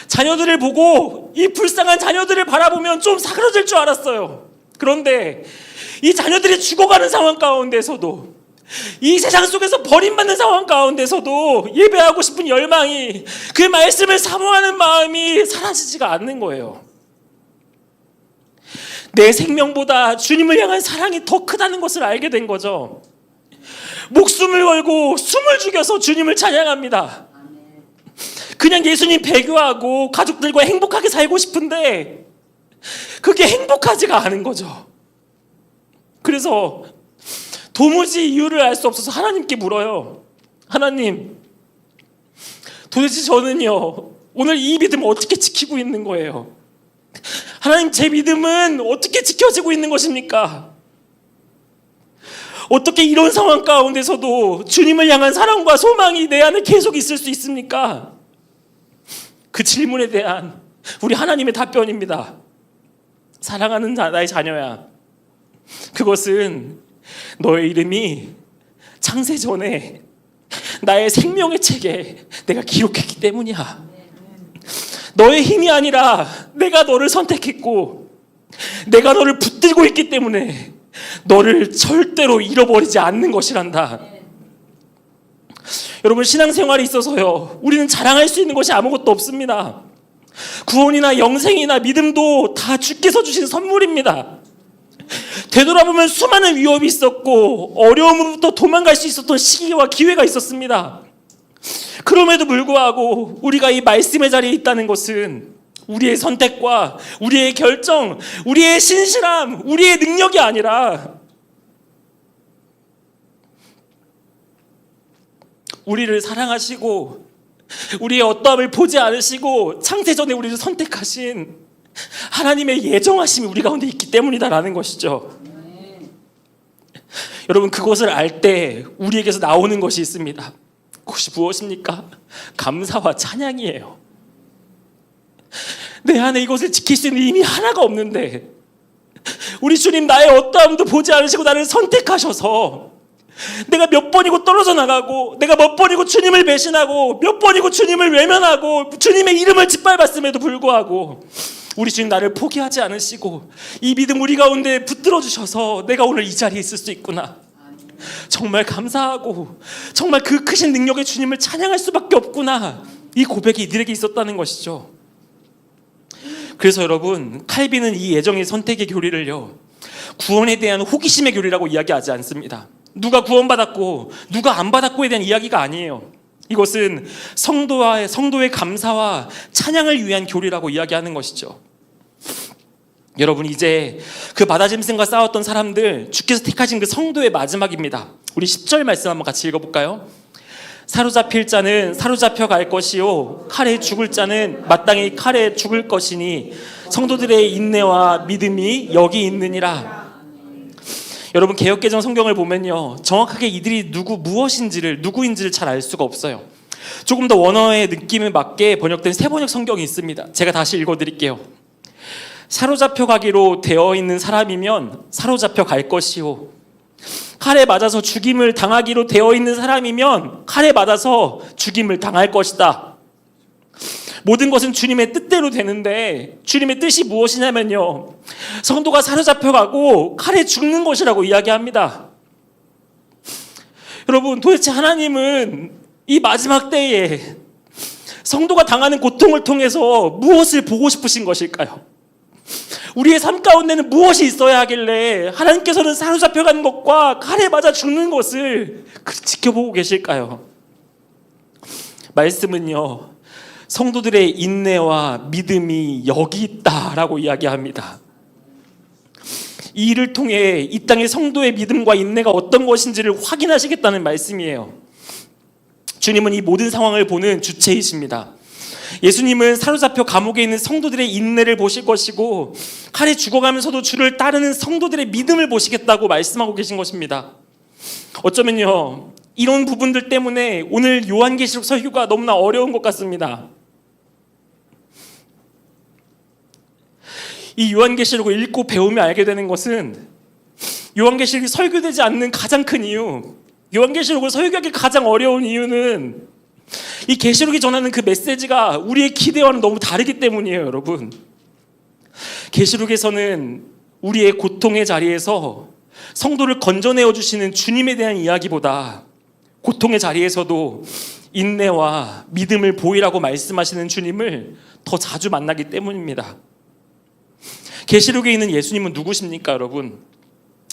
자녀들을 보고, 이 불쌍한 자녀들을 바라보면 좀 사그러질 줄 알았어요. 그런데 이 자녀들이 죽어가는 상황 가운데서도, 이 세상 속에서 버림받는 상황 가운데서도 예배하고 싶은 열망이, 그 말씀을 사모하는 마음이 사라지지가 않는 거예요. 내 생명보다 주님을 향한 사랑이 더 크다는 것을 알게 된 거죠. 목숨을 걸고 숨을 죽여서 주님을 찬양합니다. 그냥 예수님 배교하고 가족들과 행복하게 살고 싶은데 그게 행복하지가 않은 거죠. 그래서 도무지 이유를 알 수 없어서 하나님께 물어요. 하나님, 도대체 저는요, 오늘 이 믿음 어떻게 지키고 있는 거예요? 하나님, 제 믿음은 어떻게 지켜지고 있는 것입니까? 어떻게 이런 상황 가운데서도 주님을 향한 사랑과 소망이 내 안에 계속 있을 수 있습니까? 그 질문에 대한 우리 하나님의 답변입니다. 사랑하는 나의 자녀야, 그것은 너의 이름이 창세 전에 나의 생명의 책에 내가 기록했기 때문이야. 너의 힘이 아니라 내가 너를 선택했고 내가 너를 붙들고 있기 때문에 너를 절대로 잃어버리지 않는 것이란다. 여러분, 신앙생활에 있어서요, 우리는 자랑할 수 있는 것이 아무것도 없습니다. 구원이나 영생이나 믿음도 다 주께서 주신 선물입니다. 되돌아보면 수많은 위협이 있었고 어려움으로부터 도망갈 수 있었던 시기와 기회가 있었습니다. 그럼에도 불구하고 우리가 이 말씀의 자리에 있다는 것은 우리의 선택과 우리의 결정, 우리의 신실함, 우리의 능력이 아니라 우리를 사랑하시고 우리의 어떠함을 보지 않으시고 창세전에 우리를 선택하신 하나님의 예정하심이 우리 가운데 있기 때문이다라는 것이죠. 여러분, 그것을 알 때 우리에게서 나오는 것이 있습니다. 그것이 무엇입니까? 감사와 찬양이에요. 내 안에 이것을 지킬 수 있는 힘이 하나가 없는데 우리 주님 나의 어떠함도 보지 않으시고 나를 선택하셔서 내가 몇 번이고 떨어져 나가고 내가 몇 번이고 주님을 배신하고 몇 번이고 주님을 외면하고 주님의 이름을 짓밟았음에도 불구하고 우리 주님 나를 포기하지 않으시고 이 믿음 우리 가운데 붙들어 주셔서 내가 오늘 이 자리에 있을 수 있구나. 정말 감사하고 정말 그 크신 능력의 주님을 찬양할 수밖에 없구나. 이 고백이 이들에게 있었다는 것이죠. 그래서 여러분, 칼빈은 이 예정의 선택의 교리를요, 구원에 대한 호기심의 교리라고 이야기하지 않습니다. 누가 구원받았고 누가 안 받았고에 대한 이야기가 아니에요. 이것은 성도의 감사와 찬양을 위한 교리라고 이야기하는 것이죠. 여러분, 이제 그 바다짐승과 싸웠던 사람들, 주께서 택하신 그 성도의 마지막입니다. 우리 10절 말씀 한번 같이 읽어볼까요? 사로잡힐 자는 사로잡혀 갈 것이요 칼에 죽을 자는 마땅히 칼에 죽을 것이니 성도들의 인내와 믿음이 여기 있느니라. 여러분, 개역개정 성경을 보면요, 정확하게 이들이 누구인지를 잘 알 수가 없어요. 조금 더 원어의 느낌에 맞게 번역된 세번역 성경이 있습니다. 제가 다시 읽어드릴게요. 사로잡혀 가기로 되어 있는 사람이면 사로잡혀 갈 것이요, 칼에 맞아서 죽임을 당하기로 되어 있는 사람이면 칼에 맞아서 죽임을 당할 것이다. 모든 것은 주님의 뜻대로 되는데 주님의 뜻이 무엇이냐면요, 성도가 사로잡혀가고 칼에 죽는 것이라고 이야기합니다. 여러분, 도대체 하나님은 이 마지막 때에 성도가 당하는 고통을 통해서 무엇을 보고 싶으신 것일까요? 우리의 삶 가운데는 무엇이 있어야 하길래 하나님께서는 사로잡혀가는 것과 칼에 맞아 죽는 것을 지켜보고 계실까요? 말씀은요, 성도들의 인내와 믿음이 여기 있다라고 이야기합니다. 이 일을 통해 이 땅의 성도의 믿음과 인내가 어떤 것인지를 확인하시겠다는 말씀이에요. 주님은 이 모든 상황을 보는 주체이십니다. 예수님은 사로잡혀 감옥에 있는 성도들의 인내를 보실 것이고 칼에 죽어가면서도 주를 따르는 성도들의 믿음을 보시겠다고 말씀하고 계신 것입니다. 어쩌면요, 이런 부분들 때문에 오늘 요한계시록 설교가 너무나 어려운 것 같습니다. 이 요한계시록을 읽고 배우며 알게 되는 것은 요한계시록이 설교되지 않는 가장 큰 이유, 요한계시록을 설교하기 가장 어려운 이유는 이 계시록이 전하는 그 메시지가 우리의 기대와는 너무 다르기 때문이에요. 여러분, 계시록에서는 우리의 고통의 자리에서 성도를 건져내어 주시는 주님에 대한 이야기보다 고통의 자리에서도 인내와 믿음을 보이라고 말씀하시는 주님을 더 자주 만나기 때문입니다. 계시록에 있는 예수님은 누구십니까, 여러분?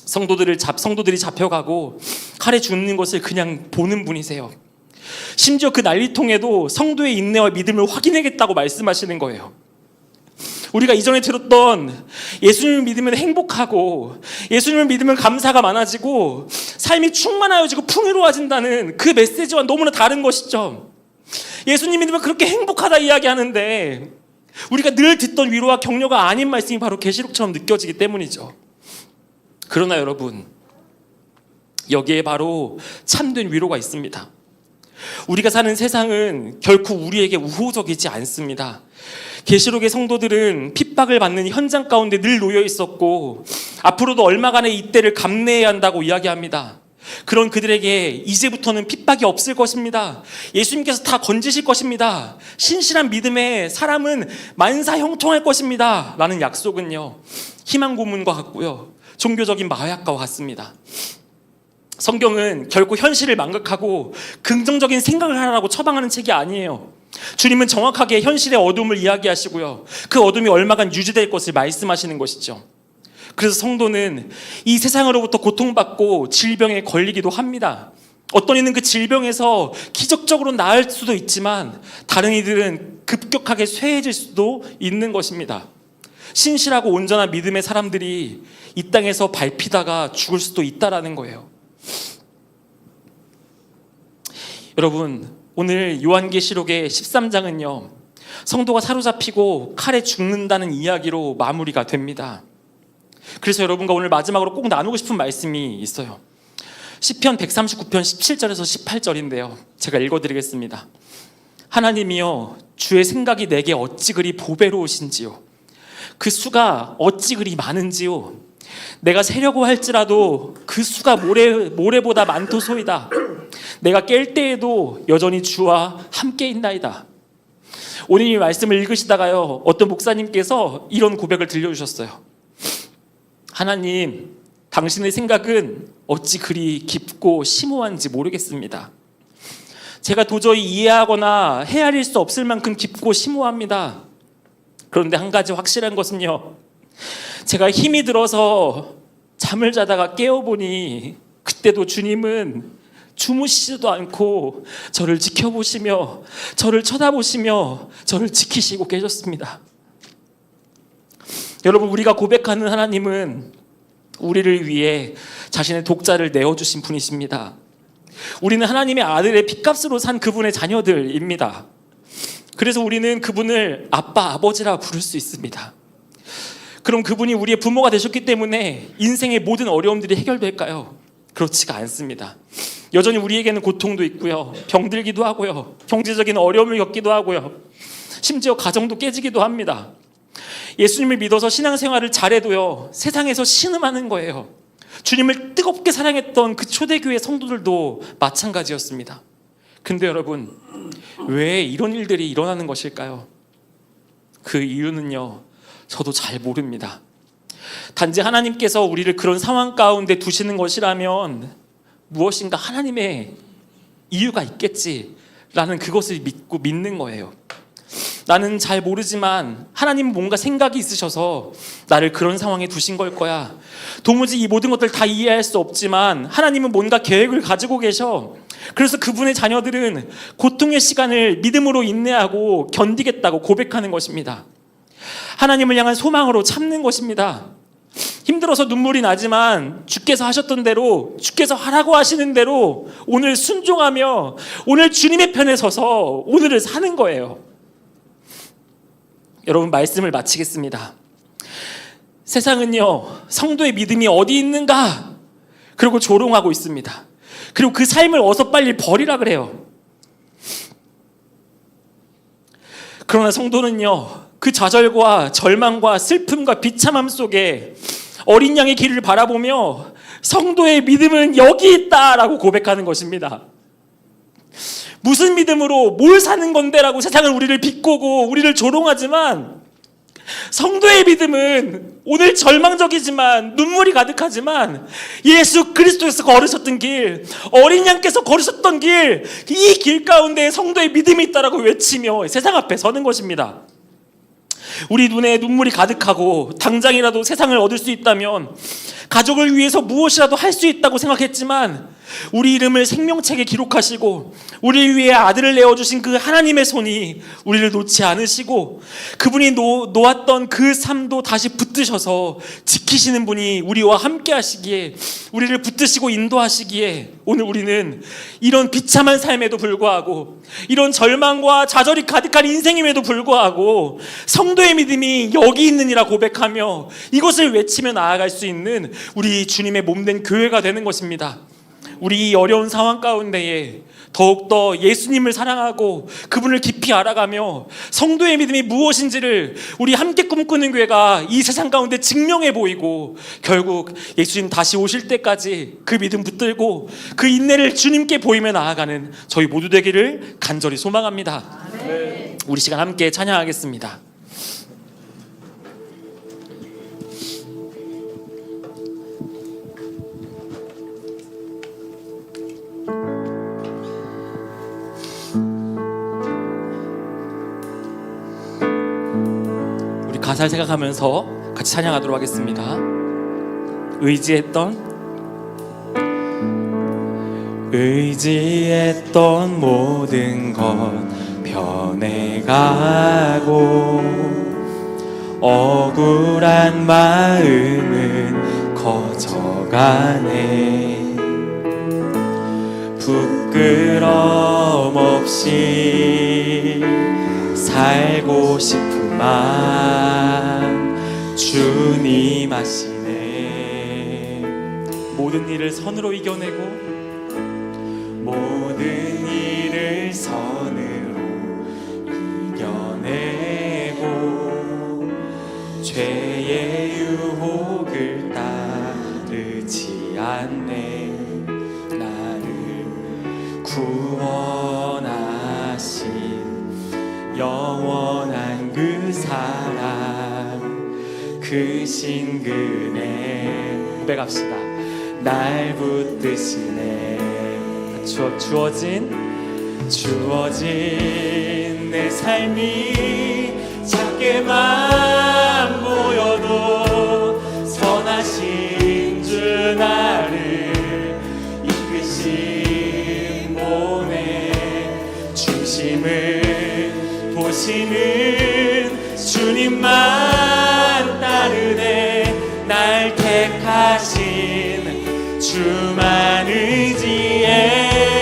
성도들이 잡혀가고 칼에 죽는 것을 그냥 보는 분이세요. 심지어 그 난리통에도 성도의 인내와 믿음을 확인하겠다고 말씀하시는 거예요. 우리가 이전에 들었던 예수님을 믿으면 행복하고 예수님을 믿으면 감사가 많아지고 삶이 충만하여지고 풍요로워진다는 그 메시지와 너무나 다른 것이죠. 예수님 믿으면 그렇게 행복하다 이야기하는데 우리가 늘 듣던 위로와 격려가 아닌 말씀이 바로 계시록처럼 느껴지기 때문이죠. 그러나 여러분, 여기에 바로 참된 위로가 있습니다. 우리가 사는 세상은 결코 우리에게 우호적이지 않습니다. 계시록의 성도들은 핍박을 받는 현장 가운데 늘 놓여 있었고 앞으로도 얼마간의 이때를 감내해야 한다고 이야기합니다. 그런 그들에게 이제부터는 핍박이 없을 것입니다. 예수님께서 다 건지실 것입니다. 신실한 믿음에 사람은 만사형통할 것입니다 라는 약속은요, 희망 고문과 같고요, 종교적인 마약과 같습니다. 성경은 결코 현실을 망각하고 긍정적인 생각을 하라고 처방하는 책이 아니에요. 주님은 정확하게 현실의 어둠을 이야기하시고요, 그 어둠이 얼마간 유지될 것을 말씀하시는 것이죠. 그래서 성도는 이 세상으로부터 고통받고 질병에 걸리기도 합니다. 어떤 이는 그 질병에서 기적적으로 나을 수도 있지만 다른 이들은 급격하게 쇠해질 수도 있는 것입니다. 신실하고 온전한 믿음의 사람들이 이 땅에서 밟히다가 죽을 수도 있다라는 거예요. 여러분, 오늘 요한계시록의 13장은요, 성도가 사로잡히고 칼에 죽는다는 이야기로 마무리가 됩니다. 그래서 여러분과 오늘 마지막으로 꼭 나누고 싶은 말씀이 있어요. 시편 139편 17절에서 18절인데요 제가 읽어드리겠습니다. 하나님이여, 주의 생각이 내게 어찌 그리 보배로우신지요, 그 수가 어찌 그리 많은지요, 내가 세려고 할지라도 그 수가 모래보다 많도소이다. 내가 깰 때에도 여전히 주와 함께 있나이다. 오늘 이 말씀을 읽으시다가요, 어떤 목사님께서 이런 고백을 들려주셨어요. 하나님, 당신의 생각은 어찌 그리 깊고 심오한지 모르겠습니다. 제가 도저히 이해하거나 헤아릴 수 없을 만큼 깊고 심오합니다. 그런데 한 가지 확실한 것은요, 제가 힘이 들어서 잠을 자다가 깨어보니 그때도 주님은 주무시지도 않고 저를 지켜보시며 저를 쳐다보시며 저를 지키시고 계셨습니다. 여러분, 우리가 고백하는 하나님은 우리를 위해 자신의 독자를 내어주신 분이십니다. 우리는 하나님의 아들의 핏값으로 산 그분의 자녀들입니다. 그래서 우리는 그분을 아빠, 아버지라 부를 수 있습니다. 그럼 그분이 우리의 부모가 되셨기 때문에 인생의 모든 어려움들이 해결될까요? 그렇지가 않습니다. 여전히 우리에게는 고통도 있고요, 병들기도 하고요, 경제적인 어려움을 겪기도 하고요, 심지어 가정도 깨지기도 합니다. 예수님을 믿어서 신앙생활을 잘해도요, 세상에서 신음하는 거예요. 주님을 뜨겁게 사랑했던 그 초대교회 성도들도 마찬가지였습니다. 근데 여러분, 왜 이런 일들이 일어나는 것일까요? 그 이유는요, 저도 잘 모릅니다. 단지 하나님께서 우리를 그런 상황 가운데 두시는 것이라면 무엇인가 하나님의 이유가 있겠지라는 그것을 믿는 거예요. 나는 잘 모르지만 하나님은 뭔가 생각이 있으셔서 나를 그런 상황에 두신 걸 거야. 도무지 이 모든 것들 다 이해할 수 없지만 하나님은 뭔가 계획을 가지고 계셔. 그래서 그분의 자녀들은 고통의 시간을 믿음으로 인내하고 견디겠다고 고백하는 것입니다. 하나님을 향한 소망으로 참는 것입니다. 힘들어서 눈물이 나지만 주께서 하셨던 대로, 주께서 하라고 하시는 대로 오늘 순종하며 오늘 주님의 편에 서서 오늘을 사는 거예요. 여러분, 말씀을 마치겠습니다. 세상은요, 성도의 믿음이 어디 있는가? 그리고 조롱하고 있습니다. 그리고 그 삶을 어서 빨리 버리라 그래요. 그러나 성도는요, 그 좌절과 절망과 슬픔과 비참함 속에 어린 양의 길을 바라보며 성도의 믿음은 여기 있다라고 고백하는 것입니다. 무슨 믿음으로 뭘 사는 건데 라고 세상은 우리를 비꼬고 우리를 조롱하지만, 성도의 믿음은 오늘 절망적이지만 눈물이 가득하지만 예수 그리스도께서 걸으셨던 길, 어린 양께서 걸으셨던 길, 이 길 가운데 성도의 믿음이 있다라고 외치며 세상 앞에 서는 것입니다. 우리 눈에 눈물이 가득하고 당장이라도 세상을 얻을 수 있다면 가족을 위해서 무엇이라도 할 수 있다고 생각했지만, 우리 이름을 생명책에 기록하시고 우리를 위해 아들을 내어주신 그 하나님의 손이 우리를 놓지 않으시고 그분이 놓았던 그 삶도 다시 붙드셔서 지키시는 분이 우리와 함께 하시기에, 우리를 붙드시고 인도하시기에 오늘 우리는 이런 비참한 삶에도 불구하고, 이런 절망과 좌절이 가득한 인생임에도 불구하고 성도의 믿음이 여기 있느니라 고백하며 이것을 외치며 나아갈 수 있는 우리 주님의 몸된 교회가 되는 것입니다. 우리 이 어려운 상황 가운데에 더욱더 예수님을 사랑하고 그분을 깊이 알아가며 성도의 믿음이 무엇인지를 우리 함께 꿈꾸는 교회가 이 세상 가운데 증명해 보이고, 결국 예수님 다시 오실 때까지 그 믿음 붙들고 그 인내를 주님께 보이며 나아가는 저희 모두 되기를 간절히 소망합니다. 우리 시간 함께 찬양하겠습니다. 가사를 생각하면서 같이 찬양하도록 하겠습니다. 의지했던 모든 것 변해가고 억울한 마음은 커져가네. 부끄럼 없이 살고 싶은 마음 주님 아시네. 모든 일을 선으로 이겨내고 모든 일을 선으로 이겨내고 죄의 유혹을 따르지 않네. 나를 구원하신 영원한 그 사랑, 그 신근에 고백합시다. 날 붙드시네. 주어진 내 삶이 작게만 보여도 선하신 주 나를 이끄신 몸의 중심을 보시는 주님만 따르네. 날 택하신 주만 의지해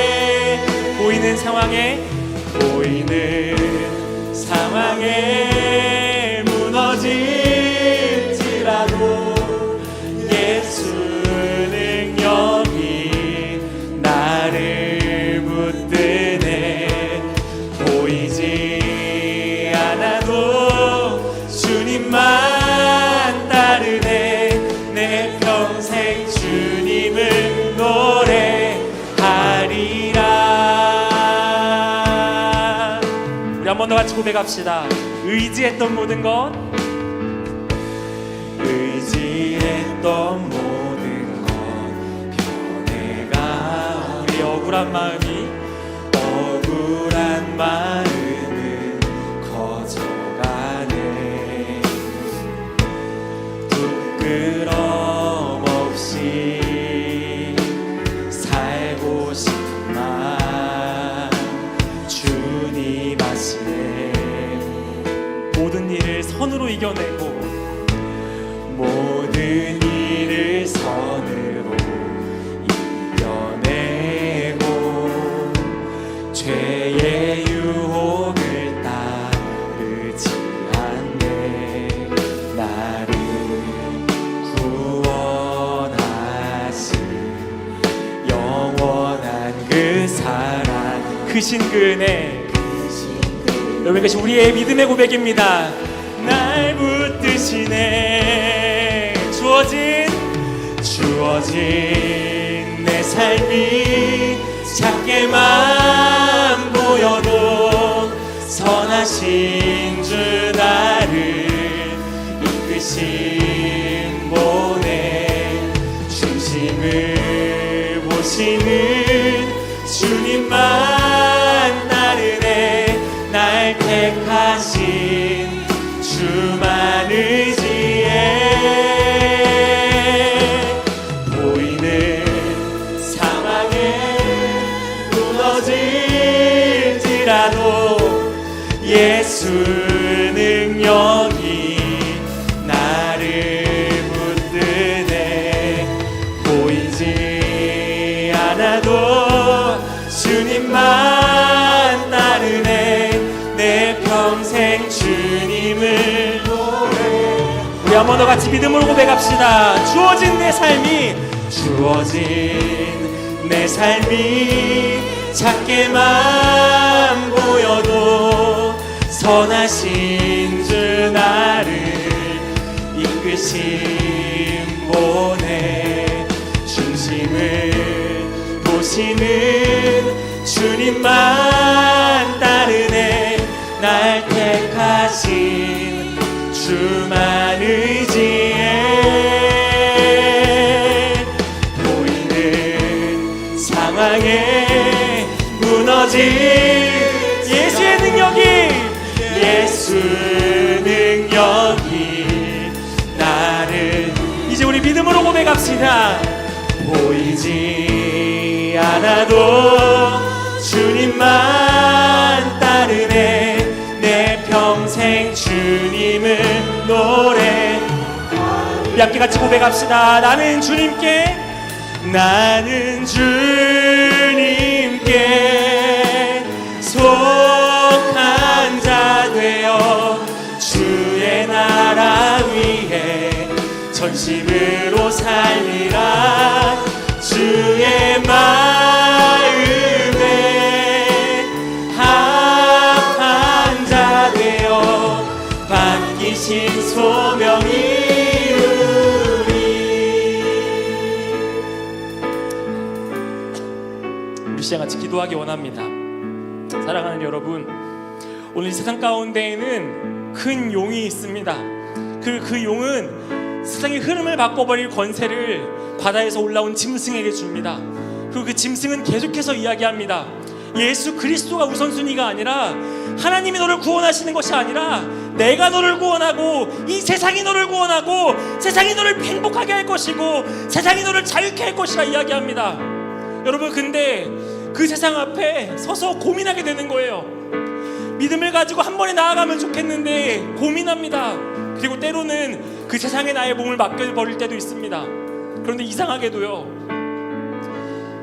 같이 고백합시다. 의지했던 모든 것, 의지했던 모든 것 변해가, 우리 억울한 마음은 커져가네. 부끄럼 없이 살고 싶은 마음 주님 아시네. 모든 일을 선으로 이겨내고, 모든 일을 선으로 이겨내고, 죄의 유혹을 따르지 않네. 나를 구원하신 영원한 그 사랑, 크신 그 은혜, 여러분 이것이 우리의 믿음의 고백입니다. 날 붙드시네. 주어진 내 삶이 작게만 보여도 선하신 주 나를 이끄신 분의 중심을 보시는 주님만 나르네. 날 택하신 주만 의지해. 보이는 상황에 무너질지라도 예수 능력이 나를 붙드네. 보이지 않아도 주님만 따르네. 내 평생 주님을 노래. 우리 한 번 더 같이 믿음으로 고백합시다. 주어진 내 삶이 작게만 보여도 선하신 주 나를 이끄신 분의 중심을 보시는 주님만 따르네. 날 택하신 주만 의지해. 보이는 상황에 무너질 예수의 능력이 나를. 이제 우리 믿음으로 고백합시다. 보이지 않아도 주님만 따르네. 내 평생 주님을 노래. 우리 함께 같이 고백합시다. 나는 주님께 속한 자 되어 주의 나라 위해 전심으로 살리라. 주의 마음에 합한 자 되어 맡기신 소명이 우리 시간 같이 기도하기 원합니다. 사랑하는 여러분, 오늘 이 세상 가운데에는 큰 용이 있습니다. 그 용은 세상의 흐름을 바꿔버릴 권세를 바다에서 올라온 짐승에게 줍니다. 그리고 그 짐승은 계속해서 이야기합니다. 예수 그리스도가 우선순위가 아니라, 하나님이 너를 구원하시는 것이 아니라 내가 너를 구원하고 이 세상이 너를 구원하고 세상이 너를 행복하게 할 것이고 세상이 너를 자유케 할 것이라 이야기합니다. 여러분, 근데 그 세상 앞에 서서 고민하게 되는 거예요. 믿음을 가지고 한 번에 나아가면 좋겠는데 고민합니다. 그리고 때로는 그 세상에 나의 몸을 맡겨버릴 때도 있습니다. 그런데 이상하게도요,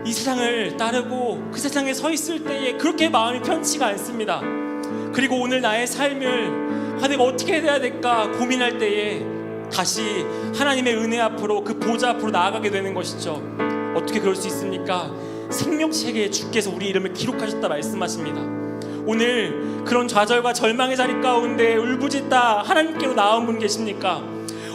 이 세상을 따르고 그 세상에 서 있을 때에 그렇게 마음이 편치가 않습니다. 그리고 오늘 나의 삶을 내가 어떻게 해야 될까 고민할 때에 다시 하나님의 은혜 앞으로, 그 보좌 앞으로 나아가게 되는 것이죠. 어떻게 그럴 수 있습니까? 생명책에 주께서 우리 이름을 기록하셨다 말씀하십니다. 오늘 그런 좌절과 절망의 자리 가운데 울부짖다 하나님께로 나온 분 계십니까?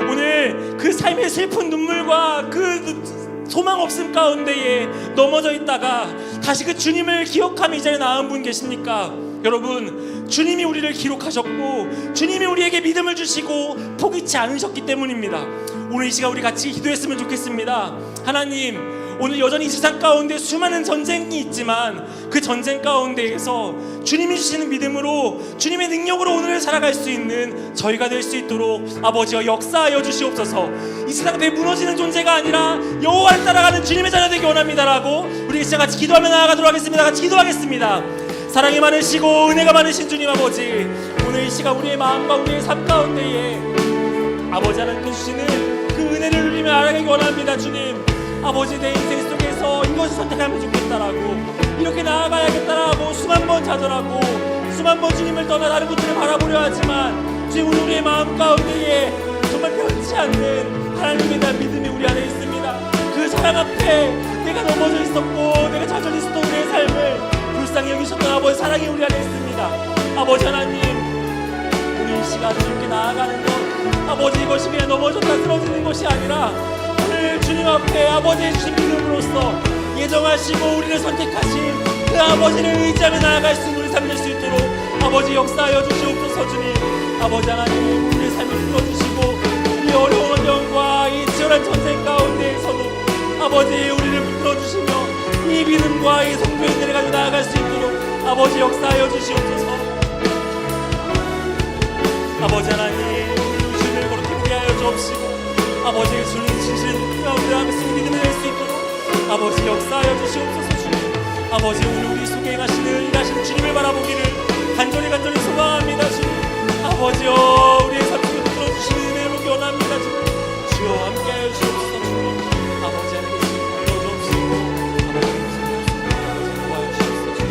오늘 그 삶의 슬픈 눈물과 그 소망 없음 가운데에 넘어져 있다가 다시 그 주님을 기억하며 이 자리에 나온 분 계십니까? 여러분, 주님이 우리를 기록하셨고 주님이 우리에게 믿음을 주시고 포기치 않으셨기 때문입니다. 오늘 이 시간 우리 같이 기도했으면 좋겠습니다. 하나님, 오늘 여전히 이 세상 가운데 수많은 전쟁이 있지만 그 전쟁 가운데에서 주님이 주시는 믿음으로 주님의 능력으로 오늘을 살아갈 수 있는 저희가 될 수 있도록 아버지여 역사하여 주시옵소서. 이 세상 앞에 무너지는 존재가 아니라 여호와를 따라가는 주님의 자녀 되기 원합니다라고 우리 이 시간 같이 기도하며 나아가도록 하겠습니다. 같이 기도하겠습니다. 사랑이 많으시고 은혜가 많으신 주님 아버지, 오늘 이 시간 우리의 마음과 우리의 삶 가운데에 아버지 하나님께 주시는 그 은혜를 누리며 알아가기 원합니다. 주님, 아버지, 내 인생 속에서 이것을 선택하면 좋겠다라고, 이렇게 나아가야겠다라고 수만 번 좌절하고 수만 번 주님을 떠나 다른 것들을 바라보려 하지만 주님, 오늘 우리의 마음 가운데에 정말 변치 않는 하나님에 대한 믿음이 우리 안에 있습니다. 그 사랑 앞에 내가 넘어져 있었고 내가 좌절히 있었던 우리의 삶을 불쌍히 여기셨던 아버지 사랑이 우리 안에 있습니다. 아버지 하나님, 오늘 이 시간을 이렇게 나아가는 것, 아버지, 이것이 그냥 넘어졌다 쓰러지는 것이 아니라 오늘 주님 앞에 아버지의 주신 믿음으로써 예정하시고 우리를 선택하신 그 아버지를 의지하며 나아갈 수 있는 우리 삶 될 수 있도록 아버지 역사하여 주시옵소서. 주님, 아버지 하나님, 우리의 삶을 풀어주시고 이 어려운 환경과 이 치열한 전쟁 가운데에서도 아버지 우리를 붙들어주시며 이 믿음과 이 성도의 은혜를 가지고 나아갈 수 있도록 아버지 역사하여 주시옵소서. 아버지 하나님, 오늘 주님을 거룩히 보게 하여 주옵시고 아버지 주님 진실을 우리가 하면서 믿음을 낼 수 있도록 아버지 역사하여 주시옵소서. 주님, 아버지 오늘 우리 속에 행하시는 일하시는 주님을 바라보기를 간절히 소망합니다. 주님, 아버지여 우리의 삶 속에 붙들어주시는 은혜를 보기 원합니다. 주님, 주여 함께하여 주옵소서. 주님, 아버지 하나님 알려주옵시고 아버지 도와여 주옵소서. 주님,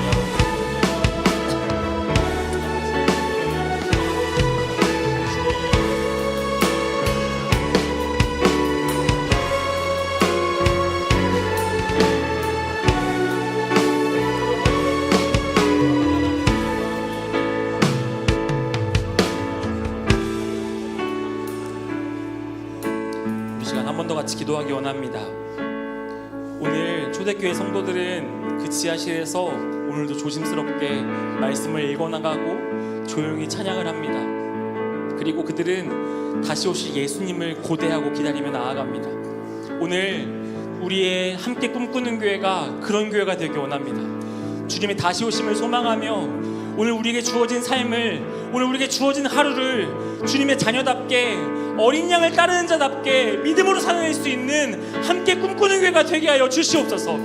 같이 기도하기 원합니다. 오늘 초대교회 성도들은 그 지하실에서 오늘도 조심스럽게 말씀을 읽어나가고 조용히 찬양을 합니다. 그리고 그들은 다시 오실 예수님을 고대하고 기다리며 나아갑니다. 오늘 우리의 함께 꿈꾸는 교회가 그런 교회가 되기 원합니다. 주님의 다시 오심을 소망하며 오늘 우리에게 주어진 삶을, 오늘 우리에게 주어진 하루를 주님의 자녀답게 어린 양을 따르는 자답게 믿음으로 살아낼 수 있는 함께 꿈꾸는 교회가 되게 하여 주시옵소서.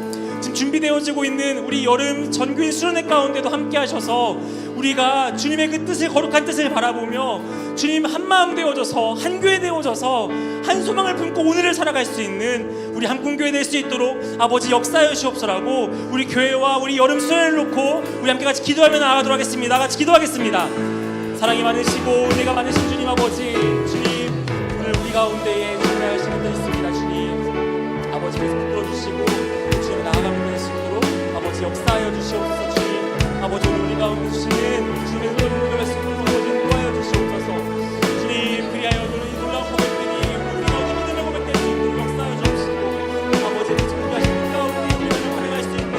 지금 준비되어지고 있는 우리 여름 전교인 수련회 가운데도 함께 하셔서 우리가 주님의 그 뜻을, 거룩한 뜻을 바라보며 주님 한마음 되어져서 한 교회 되어져서 한 소망을 품고 오늘을 살아갈 수 있는 우리 한꿈교회 될 수 있도록 아버지 역사하여 주옵소서라고 우리 교회와 우리 여름 수련회를 놓고 우리 함께 같이 기도하며 나아가도록 하겠습니다. 같이 기도하겠습니다. 사랑이 많으시고 은혜가 많으신 주님 아버지, 주님 오늘 우리 가운데에 주님의 하시는 분 있습니다. 주님 아버지께서 붙들어주시고 주님 나아가면 될 수 있도록 아버지 역사하여 주시옵소서. 주님 아버지 오늘 우리 가운데 주시는 주님의 은혜를 누려갈 수 있도록 아버지 인도하여 주시옵소서. 주님 그리하여 오늘 이 놀라운 고백들이 우리가 어디 믿음의 고백될 수 있도록 역사하여 주시고 아버지 그 준비하신 그 가운데 우리를 활용할 수 있는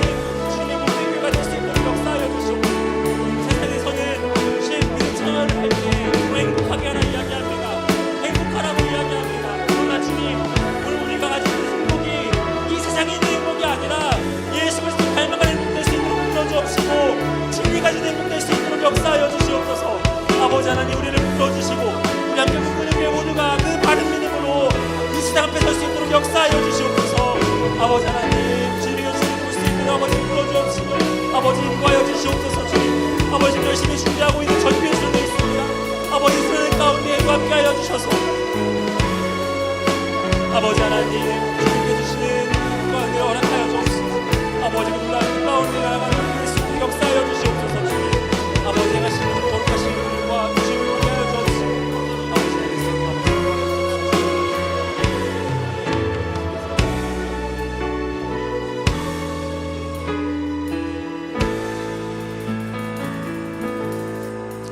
주님의 모든 교회가 될 수 있도록 역사하여 주시옵소서. 세상에서는 주의 믿음 청하를 할 때 행복하게 하라 이야기합니다. 행복하라고 이야기합니다. 그러나 주님 오늘 우리가 가진 행복이 이 세상에 있는 행복이 아니라 예수 그리스도 닮아가는 행복 될 수 있도록 불러주옵시고 진리 가진 행복 될 수 있도록 역사하여 주시옵소서. 아버지 하나님 우리를 불러주시고 우리 함께 꿈꾸는 교회 모두가 그 바른 믿음으로 이 세상 앞에 설 수 있도록 역사하여 주시옵소서. 아버지 하나님 주님의 요새를 볼 수 있도록 아버지 불러주옵시고 아버지 인도하여 주시옵소서. 주님 아버지 열심히 준비하고 있는 전교회 수련회 있습니다. 아버지 수련회 가운데에도 함께하여 주셔서 아버지 하나님 주님께 주시는 은혜를 허락하여 주옵시고 아버지 그 놀라운 가운데 나아가는 수 있도록 역사하여 주시옵소서. 주님 아버지 하시는 거룩하신 분과 주님을 원하여 주옵시고 아버지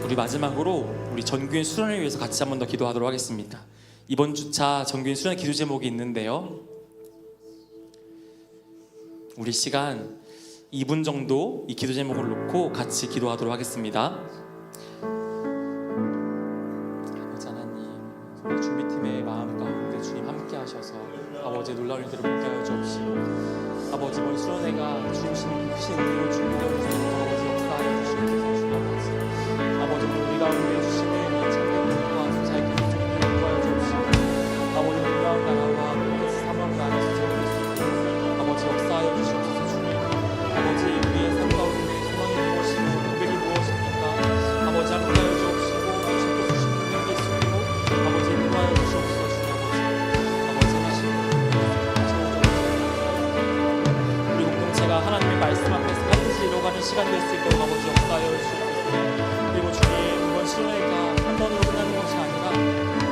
우리 마지막으로 우리 전교인 수련을 위해서 같이 한 번 더 기도하도록 하겠습니다. 이번 주차 전교인 수련 기도 제목이 있는데요. 우리 시간 2분 정도 이 기도 제목을 놓고 같이 기도하도록 하겠습니다. 아버지 하나님, 우리 준비팀의 마음 가운데 주님 함께 하셔서 아버지의 놀라운 일들을 보게 하여 주옵시고, 아버지 이번 수련회가 주님 크신 은혜로 준비되어 주시고 아버지 역사하여 주시옵소서. 주님 아버지 우리 가운데 주시는 이 참된 믿음과 순사의 기도 주님 구하여 주옵시고, 아버지 놀라운 나라와 사명 나라에서 세워질 수 있도록 아버지 역사하여 주시옵소서. 주님 아버지 우리의 삶 가운데 소망이 무엇이고 고백이 무엇입니까? 아버지 함께하여 주옵시고 주님께서 주시는 능력이 있으므로 아버지 구하여 주시옵소서. 주님 아버지 하나님 우리 공동체가 하나님의 말씀 앞에서 반드시 이뤄가는 시간 될 수 있도록 아버지 역사하여 주시옵소서. 그리고 주님 이번 수련회가 한 번으로 끝나는 것이 아니라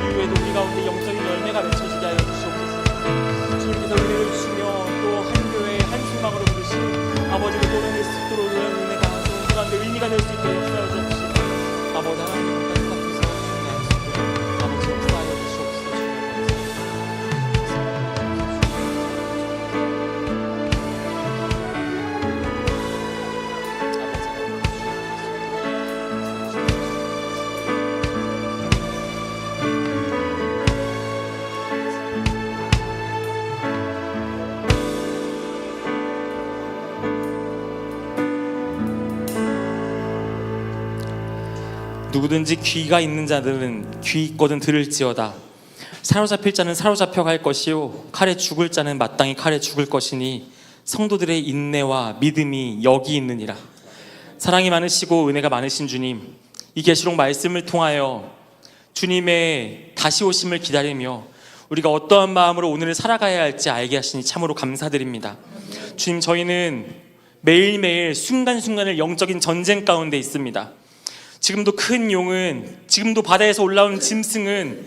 이후에도 우리 가운데 영적인 열매가 맺혀지게 하여 주시옵소서. 주님께서 은혜를 주시며 또 한 교회 한 순방으로 부르시 아버지를 도려낼 수 있도록 이런 은혜가 우리 가운데 의미가 될 수 있도록 역사하여 주옵시고, 아버지 하나님 앞에서 주님 약속대로 아버지 역사하여 주시옵소서. 누구든지 귀가 있는 자들은 귀 있거든 들을지어다. 사로잡힐 자는 사로잡혀 갈 것이요 칼에 죽을 자는 마땅히 칼에 죽을 것이니 성도들의 인내와 믿음이 여기 있느니라. 사랑이 많으시고 은혜가 많으신 주님, 이 계시록 말씀을 통하여 주님의 다시 오심을 기다리며 우리가 어떠한 마음으로 오늘을 살아가야 할지 알게 하시니 참으로 감사드립니다. 주님, 저희는 매일매일 순간순간을 영적인 전쟁 가운데 있습니다. 지금도 큰 용은, 지금도 바다에서 올라온 짐승은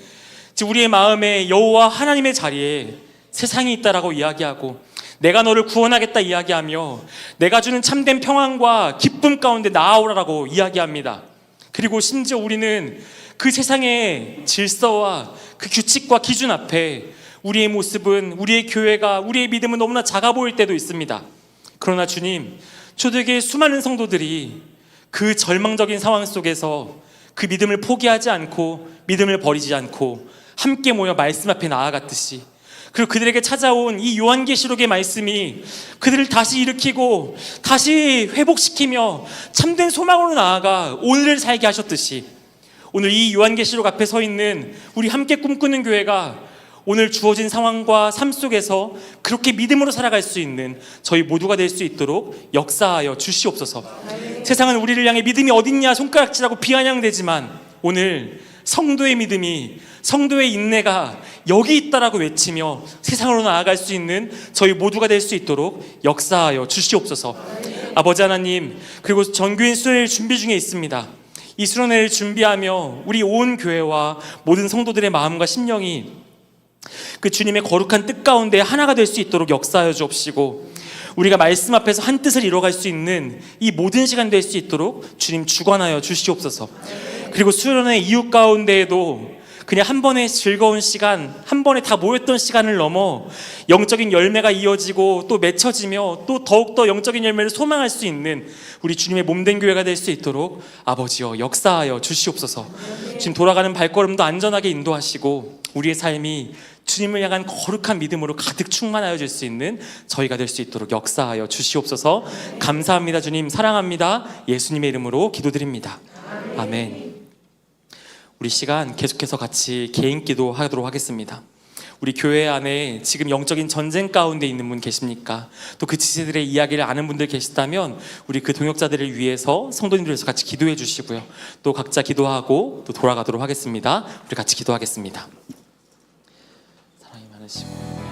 우리의 마음에 여호와 하나님의 자리에 세상이 있다라고 이야기하고, 내가 너를 구원하겠다 이야기하며 내가 주는 참된 평안과 기쁨 가운데 나아오라라고 이야기합니다. 그리고 심지어 우리는 그 세상의 질서와 그 규칙과 기준 앞에 우리의 모습은, 우리의 교회가, 우리의 믿음은 너무나 작아 보일 때도 있습니다. 그러나 주님, 초대교회 수많은 성도들이 그 절망적인 상황 속에서 그 믿음을 포기하지 않고 믿음을 버리지 않고 함께 모여 말씀 앞에 나아갔듯이, 그리고 그들에게 찾아온 이 요한계시록의 말씀이 그들을 다시 일으키고 다시 회복시키며 참된 소망으로 나아가 오늘을 살게 하셨듯이, 오늘 이 요한계시록 앞에 서 있는 우리 함께 꿈꾸는 교회가 오늘 주어진 상황과 삶 속에서 그렇게 믿음으로 살아갈 수 있는 저희 모두가 될 수 있도록 역사하여 주시옵소서. 세상은 우리를 향해 믿음이 어딨냐 손가락질하고 비아냥대지만 오늘 성도의 믿음이, 성도의 인내가 여기 있다라고 외치며 세상으로 나아갈 수 있는 저희 모두가 될 수 있도록 역사하여 주시옵소서. 아버지 하나님, 그리고 전교인 수련회를 준비 중에 있습니다. 이 수련회를 준비하며 우리 온 교회와 모든 성도들의 마음과 심령이 그 주님의 거룩한 뜻 가운데 하나가 될 수 있도록 역사하여 주옵시고, 우리가 말씀 앞에서 한 뜻을 이뤄갈 수 있는 이 모든 시간 될 수 있도록 주님 주관하여 주시옵소서. 그리고 수련회 이후 가운데에도 그냥 한 번의 즐거운 시간, 한 번에 다 모였던 시간을 넘어 영적인 열매가 이어지고 또 맺혀지며 또 더욱더 영적인 열매를 소망할 수 있는 우리 주님의 몸된 교회가 될 수 있도록 아버지여 역사하여 주시옵소서. 지금 돌아가는 발걸음도 안전하게 인도하시고 우리의 삶이 주님을 향한 거룩한 믿음으로 가득 충만하여 줄 수 있는 저희가 될 수 있도록 역사하여 주시옵소서. 감사합니다. 주님 사랑합니다. 예수님의 이름으로 기도드립니다. 아멘. 우리 시간 계속해서 같이 개인 기도하도록 하겠습니다. 우리 교회 안에 지금 영적인 전쟁 가운데 있는 분 계십니까? 또 그 지체들의 이야기를 아는 분들 계시다면 우리 그 동역자들을 위해서 성도님들에서 같이 기도해 주시고요. 또 각자 기도하고 또 돌아가도록 하겠습니다. 우리 같이 기도하겠습니다. 사랑이 많으시고